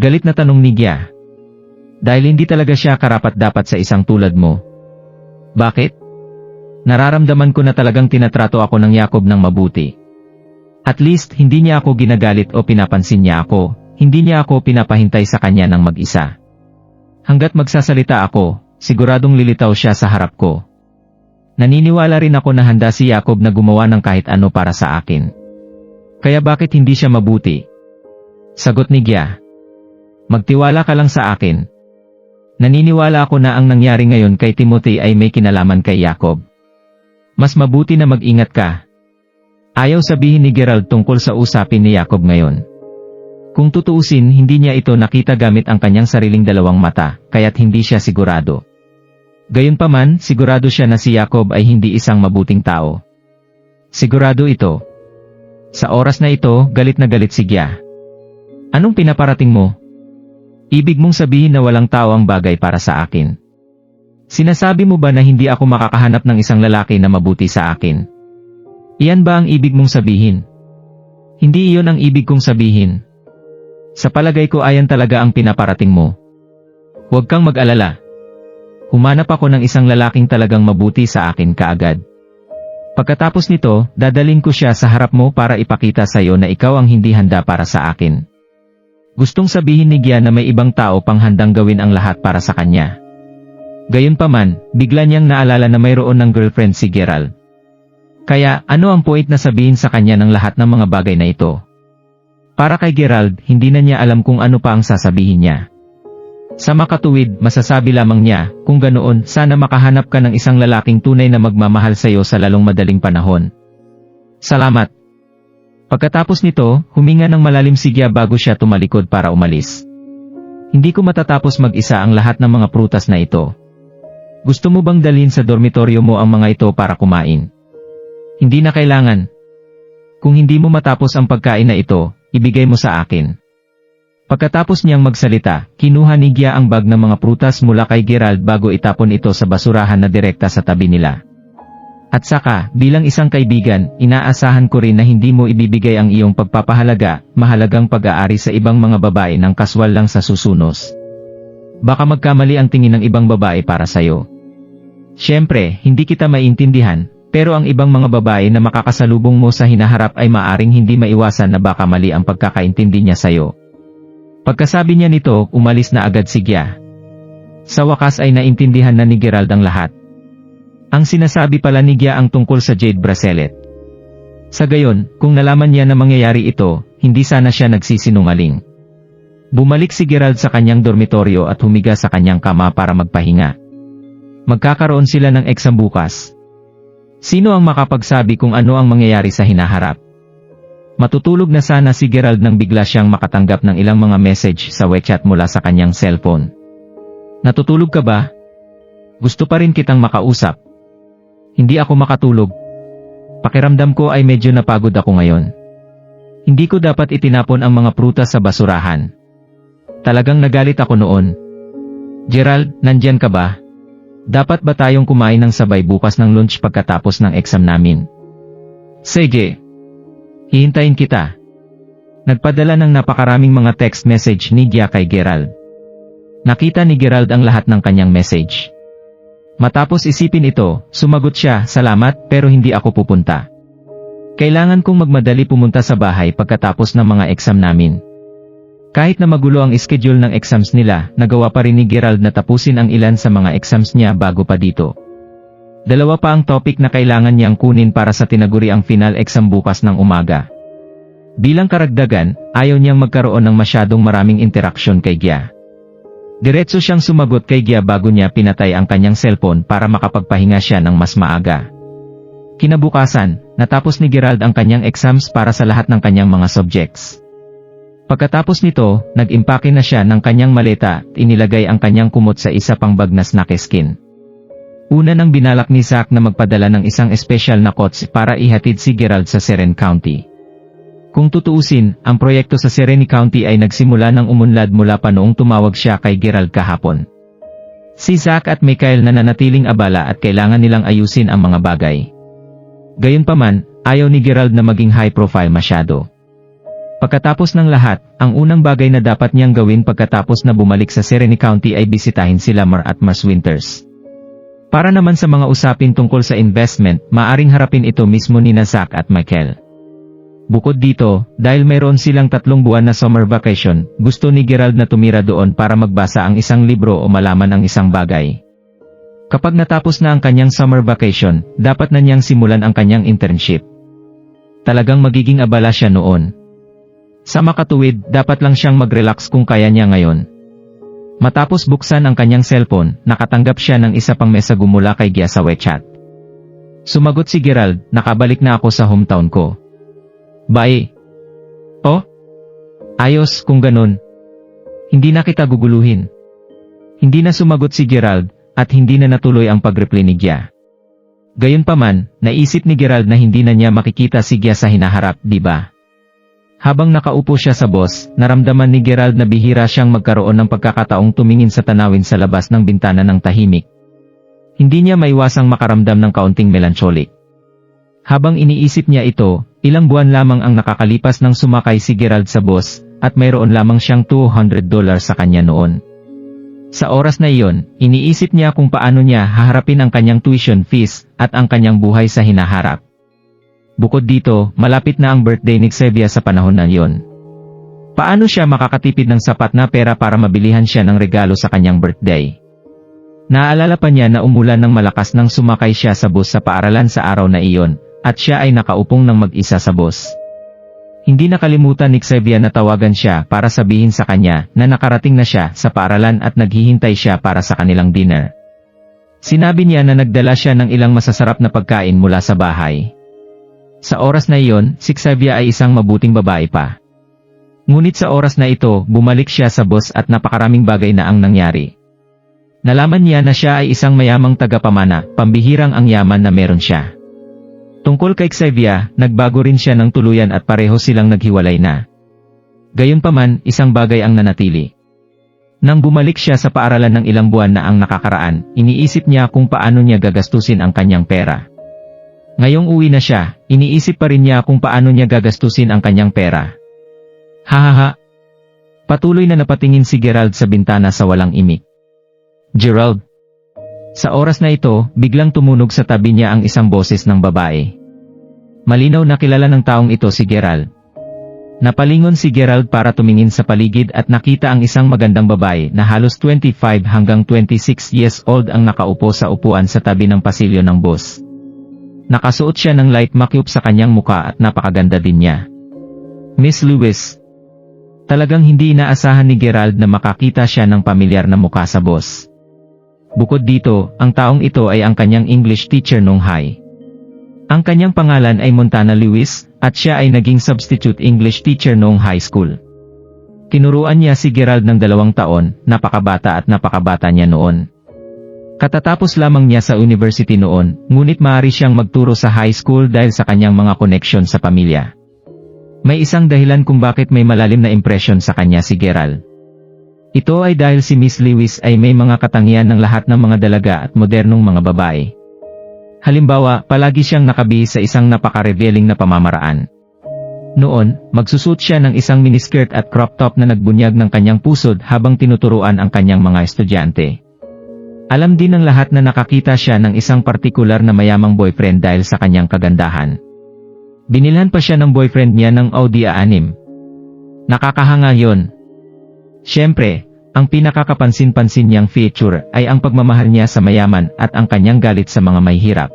Galit na tanong ni Gia. "Dahil hindi talaga siya karapat-dapat sa isang tulad mo." "Bakit?" "Nararamdaman ko na talagang tinatrato ako ng Jacob ng mabuti. At least, hindi niya ako ginagalit o pinapansin niya ako, hindi niya ako pinapahintay sa kanya ng mag-isa. Hanggat magsasalita ako, siguradong lilitaw siya sa harap ko. Naniniwala rin ako na handa si Jacob na gumawa ng kahit ano para sa akin. Kaya bakit hindi siya mabuti?" Sagot ni Gia. "Magtiwala ka lang sa akin. Naniniwala ako na ang nangyari ngayon kay Timothy ay may kinalaman kay Jacob. Mas mabuti na mag-ingat ka." Ayaw sabihin ni Gerald tungkol sa usapin ni Jacob ngayon. Kung tutuusin, hindi niya ito nakita gamit ang kanyang sariling dalawang mata, kaya't hindi siya sigurado. Gayunpaman, sigurado siya na si Jacob ay hindi isang mabuting tao. Sigurado ito. Sa oras na ito, galit na galit si Gia. "Anong pinaparating mo? Ibig mong sabihin na walang tao ang bagay para sa akin? Sinasabi mo ba na hindi ako makakahanap ng isang lalaki na mabuti sa akin? Iyan ba ang ibig mong sabihin?" "Hindi iyon ang ibig kong sabihin. Sa palagay ko ayan talaga ang pinaparating mo. Huwag kang mag-alala. Humanap ako ng isang lalaking talagang mabuti sa akin kaagad. Pagkatapos nito, dadalhin ko siya sa harap mo para ipakita sa iyo na ikaw ang hindi handa para sa akin." Gustong sabihin ni Gia na may ibang tao pang handang gawin ang lahat para sa kanya. Gayunpaman, bigla niyang naalala na mayroon ng girlfriend si Gerald. Kaya, ano ang point na sabihin sa kanya ng lahat ng mga bagay na ito? Para kay Gerald, hindi na niya alam kung ano pa ang sasabihin niya. Sa makatuwid, masasabi lamang niya, kung ganoon, sana makahanap ka ng isang lalaking tunay na magmamahal sa iyo sa lalong madaling panahon. Salamat. Pagkatapos nito, huminga ng malalim si Gia bago siya tumalikod para umalis. Hindi ko matatapos mag-isa ang lahat ng mga prutas na ito. Gusto mo bang dalhin sa dormitoryo mo ang mga ito para kumain? Hindi na kailangan. Kung hindi mo matapos ang pagkain na ito, ibigay mo sa akin. Pagkatapos niyang magsalita, kinuha ni Gia ang bag ng mga prutas mula kay Gerald bago itapon ito sa basurahan na direkta sa tabi nila. At saka, bilang isang kaibigan, inaasahan ko rin na hindi mo ibibigay ang iyong pagpapahalaga, mahalagang pag-aari sa ibang mga babae ng kaswal lang sa susunos. Baka magkamali ang tingin ng ibang babae para sa'yo. Siyempre, hindi kita maintindihan, pero ang ibang mga babae na makakasalubong mo sa hinaharap ay maaring hindi maiwasan na baka mali ang pagkakaintindi niya sa'yo. Pagkasabi niya nito, umalis na agad si Gia. Sa wakas ay naintindihan na ni Gerald ang lahat. Ang sinasabi pala ni Gia ang tungkol sa jade bracelet. Sa gayon, kung nalaman niya na mangyayari ito, hindi sana siya nagsisinungaling. Bumalik si Gerald sa kanyang dormitoryo at humiga sa kanyang kama para magpahinga. Magkakaroon sila ng exam bukas. Sino ang makapagsabi kung ano ang mangyayari sa hinaharap? Matutulog na sana si Gerald nang bigla siyang makatanggap ng ilang mga message sa WeChat mula sa kanyang cellphone. Natutulog ka ba? Gusto pa rin kitang makausap. Hindi ako makatulog. Pakiramdam ko ay medyo napagod ako ngayon. Hindi ko dapat itinapon ang mga prutas sa basurahan. Talagang nagalit ako noon. Gerald, nandyan ka ba? Dapat ba tayong kumain ng sabay bukas ng lunch pagkatapos ng exam namin? Sige. Hihintayin kita. Nagpadala ng napakaraming mga text message ni Gia kay Gerald. Nakita ni Gerald ang lahat ng kanyang message. Matapos isipin ito, sumagot siya, salamat, pero hindi ako pupunta. Kailangan kong magmadali pumunta sa bahay pagkatapos ng mga exam namin. Kahit na magulo ang schedule ng exams nila, nagawa pa rin ni Gerald na tapusin ang ilan sa mga exams niya bago pa dito. Dalawa pa ang topic na kailangan niyang kunin para sa tinaguriang final exam bukas ng umaga. Bilang karagdagan, ayaw niyang magkaroon ng masyadong maraming interaksyon kay Gia. Diretso siyang sumagot kay Gia bago niya pinatay ang kanyang cellphone para makapagpahinga siya ng mas maaga. Kinabukasan, natapos ni Gerald ang kanyang exams para sa lahat ng kanyang mga subjects. Pagkatapos nito, nag-impake na siya ng kanyang maleta at inilagay ang kanyang kumot sa isa pang bag na snakeskin. Una nang binalak ni Zack na magpadala ng isang espesyal na kotse para ihatid si Gerald sa Serene County. Kung tutuusin, ang proyekto sa Serene County ay nagsimula ng umunlad mula pa noong tumawag siya kay Gerald kahapon. Si Zack at Michael nananatiling abala at kailangan nilang ayusin ang mga bagay. Gayunpaman, ayaw ni Gerald na maging high profile masyado. Pagkatapos ng lahat, ang unang bagay na dapat niyang gawin pagkatapos na bumalik sa Serene County ay bisitahin sila Mar at Mars Winters. Para naman sa mga usapin tungkol sa investment, maaring harapin ito mismo nina Zack at Michael. Bukod dito, dahil mayroon silang 3 buwan na summer vacation, gusto ni Gerald na tumira doon para magbasa ang isang libro o malaman ang isang bagay. Kapag natapos na ang kanyang summer vacation, dapat na niyang simulan ang kanyang internship. Talagang magiging abala siya noon. Sa makatuwid, dapat lang siyang mag-relax kung kaya niya ngayon. Matapos buksan ang kanyang cellphone, nakatanggap siya ng isa pang message mula kay Gia sa WeChat. Sumagot si Gerald, nakabalik na ako sa hometown ko. Bye. Oh? Ayos, kung ganun. Hindi na kita guguluhin. Hindi na sumagot si Gerald, at hindi na natuloy ang pag-reply ni Gia. Gayunpaman, naisip ni Gerald na hindi na niya makikita si Gia sa hinaharap, di ba? Habang nakaupo siya sa boss, naramdaman ni Gerald na bihira siyang magkaroon ng pagkakataong tumingin sa tanawin sa labas ng bintana ng tahimik. Hindi niya maiwasang makaramdam ng kaunting melancholic. Habang iniisip niya ito, ilang buwan lamang ang nakakalipas nang sumakay si Gerald sa bus, at mayroon lamang siyang $200 sa kanya noon. Sa oras na iyon, iniisip niya kung paano niya haharapin ang kanyang tuition fees, at ang kanyang buhay sa hinaharap. Bukod dito, malapit na ang birthday ni Xavier sa panahon na iyon. Paano siya makakatipid ng sapat na pera para mabilihan siya ng regalo sa kanyang birthday? Naalala pa niya na umulan ng malakas nang sumakay siya sa bus sa paaralan sa araw na iyon, at siya ay nakaupong ng mag-isa sa bus. Hindi nakalimutan ni Xavier na tawagan siya para sabihin sa kanya na nakarating na siya sa paaralan at naghihintay siya para sa kanilang dinner. Sinabi niya na nagdala siya ng ilang masasarap na pagkain mula sa bahay. Sa oras na iyon, si Xavier ay isang mabuting babae pa. Ngunit sa oras na ito, bumalik siya sa bus at napakaraming bagay na ang nangyari. Nalaman niya na siya ay isang mayamang tagapamana, pambihirang ang yaman na meron siya. Tungkol kay Xavier, nagbago rin siya ng tuluyan at pareho silang naghiwalay na. Gayunpaman, isang bagay ang nanatili. Nang bumalik siya sa paaralan ng ilang buwan na ang nakakaraan, iniisip niya kung paano niya gagastusin ang kanyang pera. Ngayong uwi na siya, iniisip pa rin niya kung paano niya gagastusin ang kanyang pera. Hahaha. Patuloy na napatingin si Gerald sa bintana sa walang imik. Gerald. Sa oras na ito, biglang tumunog sa tabi niya ang isang boses ng babae. Malinaw na kilala ng taong ito si Gerald. Napalingon si Gerald para tumingin sa paligid at nakita ang isang magandang babae na halos 25 hanggang 26 years old ang nakaupo sa upuan sa tabi ng pasilyo ng bus. Nakasuot siya ng light makeup sa kanyang muka at napakaganda din niya. Miss Lewis. Talagang hindi inaasahan ni Gerald na makakita siya ng pamilyar na muka sa bus. Bukod dito, ang taong ito ay ang kanyang English teacher nung high. Ang kanyang pangalan ay Montana Lewis, at siya ay naging substitute English teacher noong high school. Tinuruan niya si Gerald ng 2 taon, napakabata at napakabata niya noon. Katatapos lamang niya sa university noon, ngunit maaari siyang magturo sa high school dahil sa kanyang mga koneksyon sa pamilya. May isang dahilan kung bakit may malalim na impresyon sa kanya si Gerald. Ito ay dahil si Miss Lewis ay may mga katangian ng lahat ng mga dalaga at modernong mga babae. Halimbawa, palagi siyang nakabihis sa isang napaka-revealing na pamamaraan. Noon, magsusuot siya ng isang miniskirt at crop top na nagbunyag ng kanyang pusod habang tinuturuan ang kanyang mga estudyante. Alam din ng lahat na nakakita siya ng isang partikular na mayamang boyfriend dahil sa kanyang kagandahan. Binilhan pa siya ng boyfriend niya ng Audi A6. Nakakahanga yon. Siyempre, ang pinakakapansin-pansin niyang feature ay ang pagmamahal niya sa mayaman at ang kanyang galit sa mga may hirap.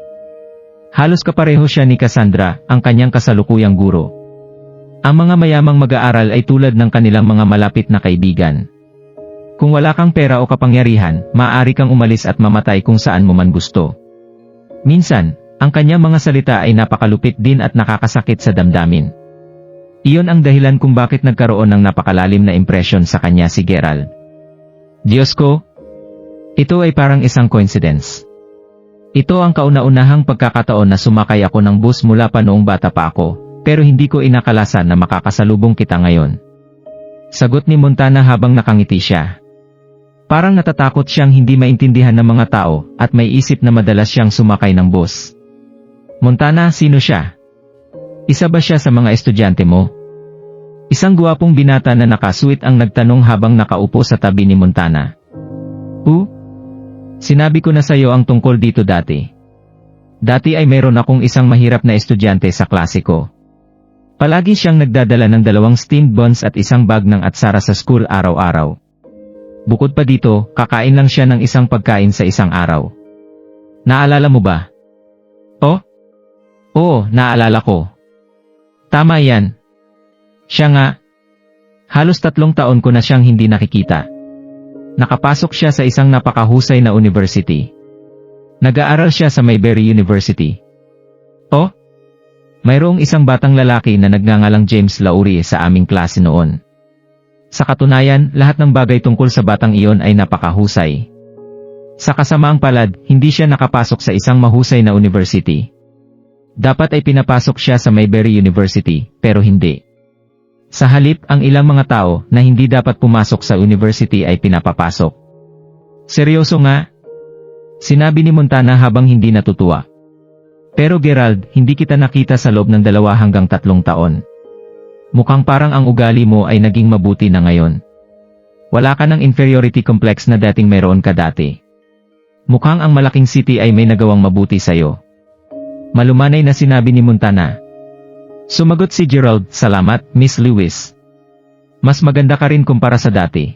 Halos kapareho siya ni Cassandra, ang kanyang kasalukuyang guro. Ang mga mayamang mag-aaral ay tulad ng kanilang mga malapit na kaibigan. Kung wala kang pera o kapangyarihan, maaari kang umalis at mamatay kung saan mo man gusto. Minsan, ang kanyang mga salita ay napakalupit din at nakakasakit sa damdamin. Iyon ang dahilan kung bakit nagkaroon ng napakalalim na impresyon sa kanya si Gerald. Diyos ko! Ito ay parang isang coincidence. Ito ang kauna-unahang pagkakataon na sumakay ako ng bus mula pa noong bata pa ako, pero hindi ko inakalasan na makakasalubong kita ngayon. Sagot ni Montana habang nakangiti siya. Parang natatakot siyang hindi maintindihan ng mga tao at may isip na madalas siyang sumakay ng bus. Montana, sino siya? Isa ba siya sa mga estudyante mo? Isang guwapong binata na nakasuit ang nagtanong habang nakaupo sa tabi ni Montana. Sinabi ko na sa iyo ang tungkol dito dati. Dati ay meron akong isang mahirap na estudyante sa klase ko. Palagi siyang nagdadala ng 2 steamed buns at isang bag ng atsara sa school araw-araw. Bukod pa dito, kakain lang siya ng isang pagkain sa isang araw. Naalala mo ba? Oo, naalala ko. Tama yan. Siya nga. Halos 3 taon ko na siyang hindi nakikita. Nakapasok siya sa isang napakahusay na university. Nag-aaral siya sa Mayberry University. Mayroong isang batang lalaki na nagngangalang James Lowry sa aming klase noon. Sa katunayan, lahat ng bagay tungkol sa batang iyon ay napakahusay. Sa kasamaang palad, hindi siya nakapasok sa isang mahusay na university. Dapat ay pinapasok siya sa Mayberry University, pero hindi. Sa halip, ang ilang mga tao na hindi dapat pumasok sa university ay pinapapasok. Seryoso nga? Sinabi ni Montana habang hindi natutuwa. Pero Gerald, hindi kita nakita sa loob ng 2 hanggang 3 taon. Mukhang parang ang ugali mo ay naging mabuti na ngayon. Wala ka ng inferiority complex na dating mayroon ka dati. Mukhang ang malaking city ay may nagawang mabuti sa'yo. Malumanay na sinabi ni Montana. Sumagot si Gerald, salamat, Miss Lewis. Mas maganda ka rin kumpara sa dati.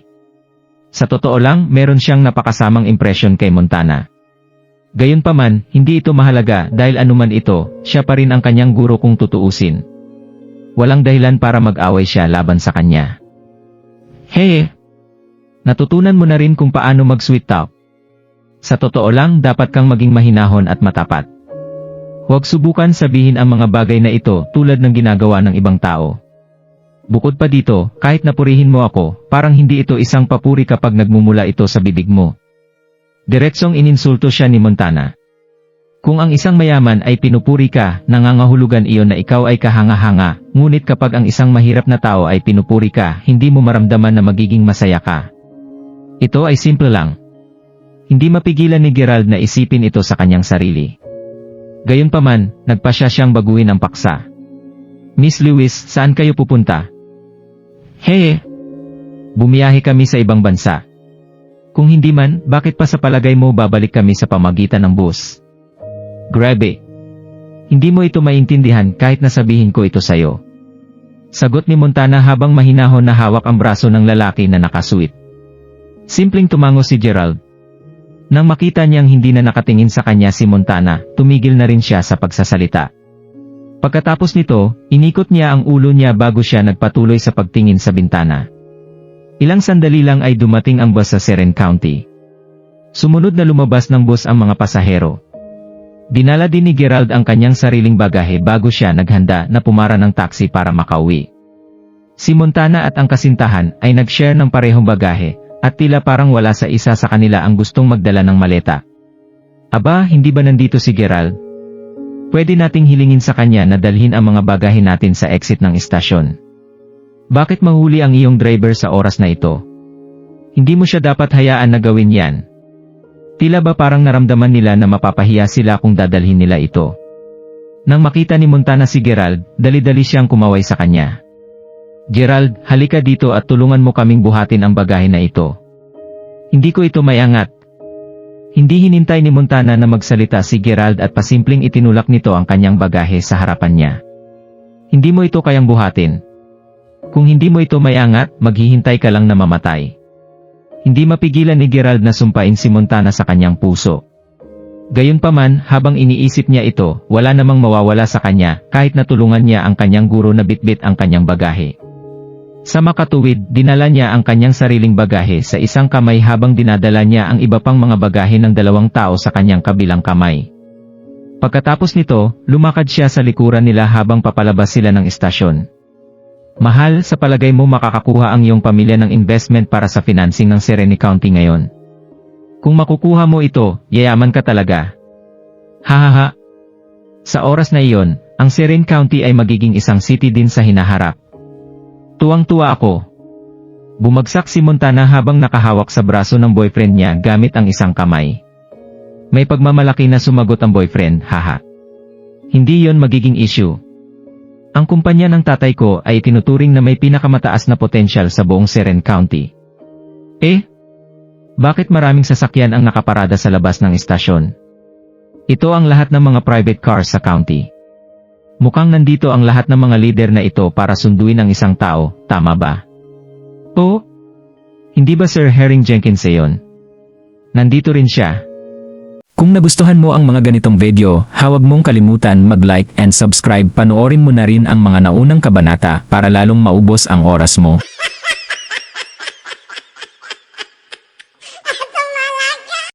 Sa totoo lang, meron siyang napakasamang impresyon kay Montana. Gayunpaman, hindi ito mahalaga dahil anuman ito, siya pa rin ang kanyang guro kung tutuusin. Walang dahilan para mag-away siya laban sa kanya. Hey! Natutunan mo na rin kung paano mag-sweet talk. Sa totoo lang, dapat kang maging mahinahon at matapat. Huwag subukan sabihin ang mga bagay na ito tulad ng ginagawa ng ibang tao. Bukod pa dito, kahit napurihin mo ako, parang hindi ito isang papuri kapag nagmumula ito sa bibig mo. Diretsong ininsulto siya ni Montana. Kung ang isang mayaman ay pinupuri ka, nangangahulugan iyon na ikaw ay kahanga-hanga, ngunit kapag ang isang mahirap na tao ay pinupuri ka, hindi mo maramdaman na magiging masaya ka. Ito ay simple lang. Hindi mapigilan ni Gerald na isipin ito sa kanyang sarili. Gayunpaman, nagpasya siyang baguhin ang paksa. Miss Lewis, saan kayo pupunta? Hey! Bumiyahe kami sa ibang bansa. Kung hindi man, bakit pa sa palagay mo babalik kami sa pamagitan ng bus? Grabe! Hindi mo ito maintindihan kahit nasabihin ko ito sayo. Sagot ni Montana habang mahinahon na hawak ang braso ng lalaki na nakasuit. Simpleng tumango si Gerald. Nang makita niyang hindi na nakatingin sa kanya si Montana, tumigil na rin siya sa pagsasalita. Pagkatapos nito, inikot niya ang ulo niya bago siya nagpatuloy sa pagtingin sa bintana. Ilang sandali lang ay dumating ang bus sa Seren County. Sumunod na lumabas ng bus ang mga pasahero. Dinala din ni Gerald ang kanyang sariling bagahe bago siya naghanda na pumara ng taxi para makauwi. Si Montana at ang kasintahan ay nag-share ng parehong bagahe, at tila parang wala sa isa sa kanila ang gustong magdala ng maleta. Aba, hindi ba nandito si Gerald? Pwede nating hilingin sa kanya na dalhin ang mga bagahe natin sa exit ng istasyon. Bakit mahuli ang iyong driver sa oras na ito? Hindi mo siya dapat hayaan na gawin yan. Tila ba parang naramdaman nila na mapapahiya sila kung dadalhin nila ito. Nang makita ni Montana si Gerald, dali-dali siyang kumaway sa kanya. Gerald, halika dito at tulungan mo kaming buhatin ang bagahe na ito. Hindi ko ito mayangat. Hindi hinintay ni Montana na magsalita si Gerald at pasimpleng itinulak nito ang kanyang bagahe sa harapan niya. Hindi mo ito kayang buhatin. Kung hindi mo ito mayangat, maghihintay ka lang na mamatay. Hindi mapigilan ni Gerald na sumpain si Montana sa kanyang puso. Gayunpaman, habang iniisip niya ito, wala namang mawawala sa kanya kahit natulungan niya ang kanyang guro na bitbit ang kanyang bagahe. Sa makatuwid, dinala niya ang kanyang sariling bagahe sa isang kamay habang dinadala niya ang iba pang mga bagahe ng 2 tao sa kanyang kabilang kamay. Pagkatapos nito, lumakad siya sa likuran nila habang papalabas sila ng istasyon. Mahal, sa palagay mo makakakuha ang iyong pamilya ng investment para sa financing ng Sereni County ngayon? Kung makukuha mo ito, yayaman ka talaga. Hahaha. Sa oras na iyon, ang Seren County ay magiging isang city din sa hinaharap. Tuwang-tuwa ako. Bumagsak si Montana habang nakahawak sa braso ng boyfriend niya gamit ang isang kamay. May pagmamalaki na sumagot ang boyfriend, haha. Hindi yon magiging issue. Ang kumpanya ng tatay ko ay tinuturing na may pinakamataas na potensyal sa buong Seren County. Bakit maraming sasakyan ang nakaparada sa labas ng istasyon? Ito ang lahat ng mga private cars sa county. Mukhang nandito ang lahat ng mga leader na ito para sunduin ang isang tao, tama ba? Oo? Hindi ba Sir Herring Jenkins yon? Nandito rin siya. Kung nagustuhan mo ang mga ganitong video, huwag mong kalimutan mag-like and subscribe. Panoorin mo na rin ang mga naunang kabanata para lalong maubos ang oras mo.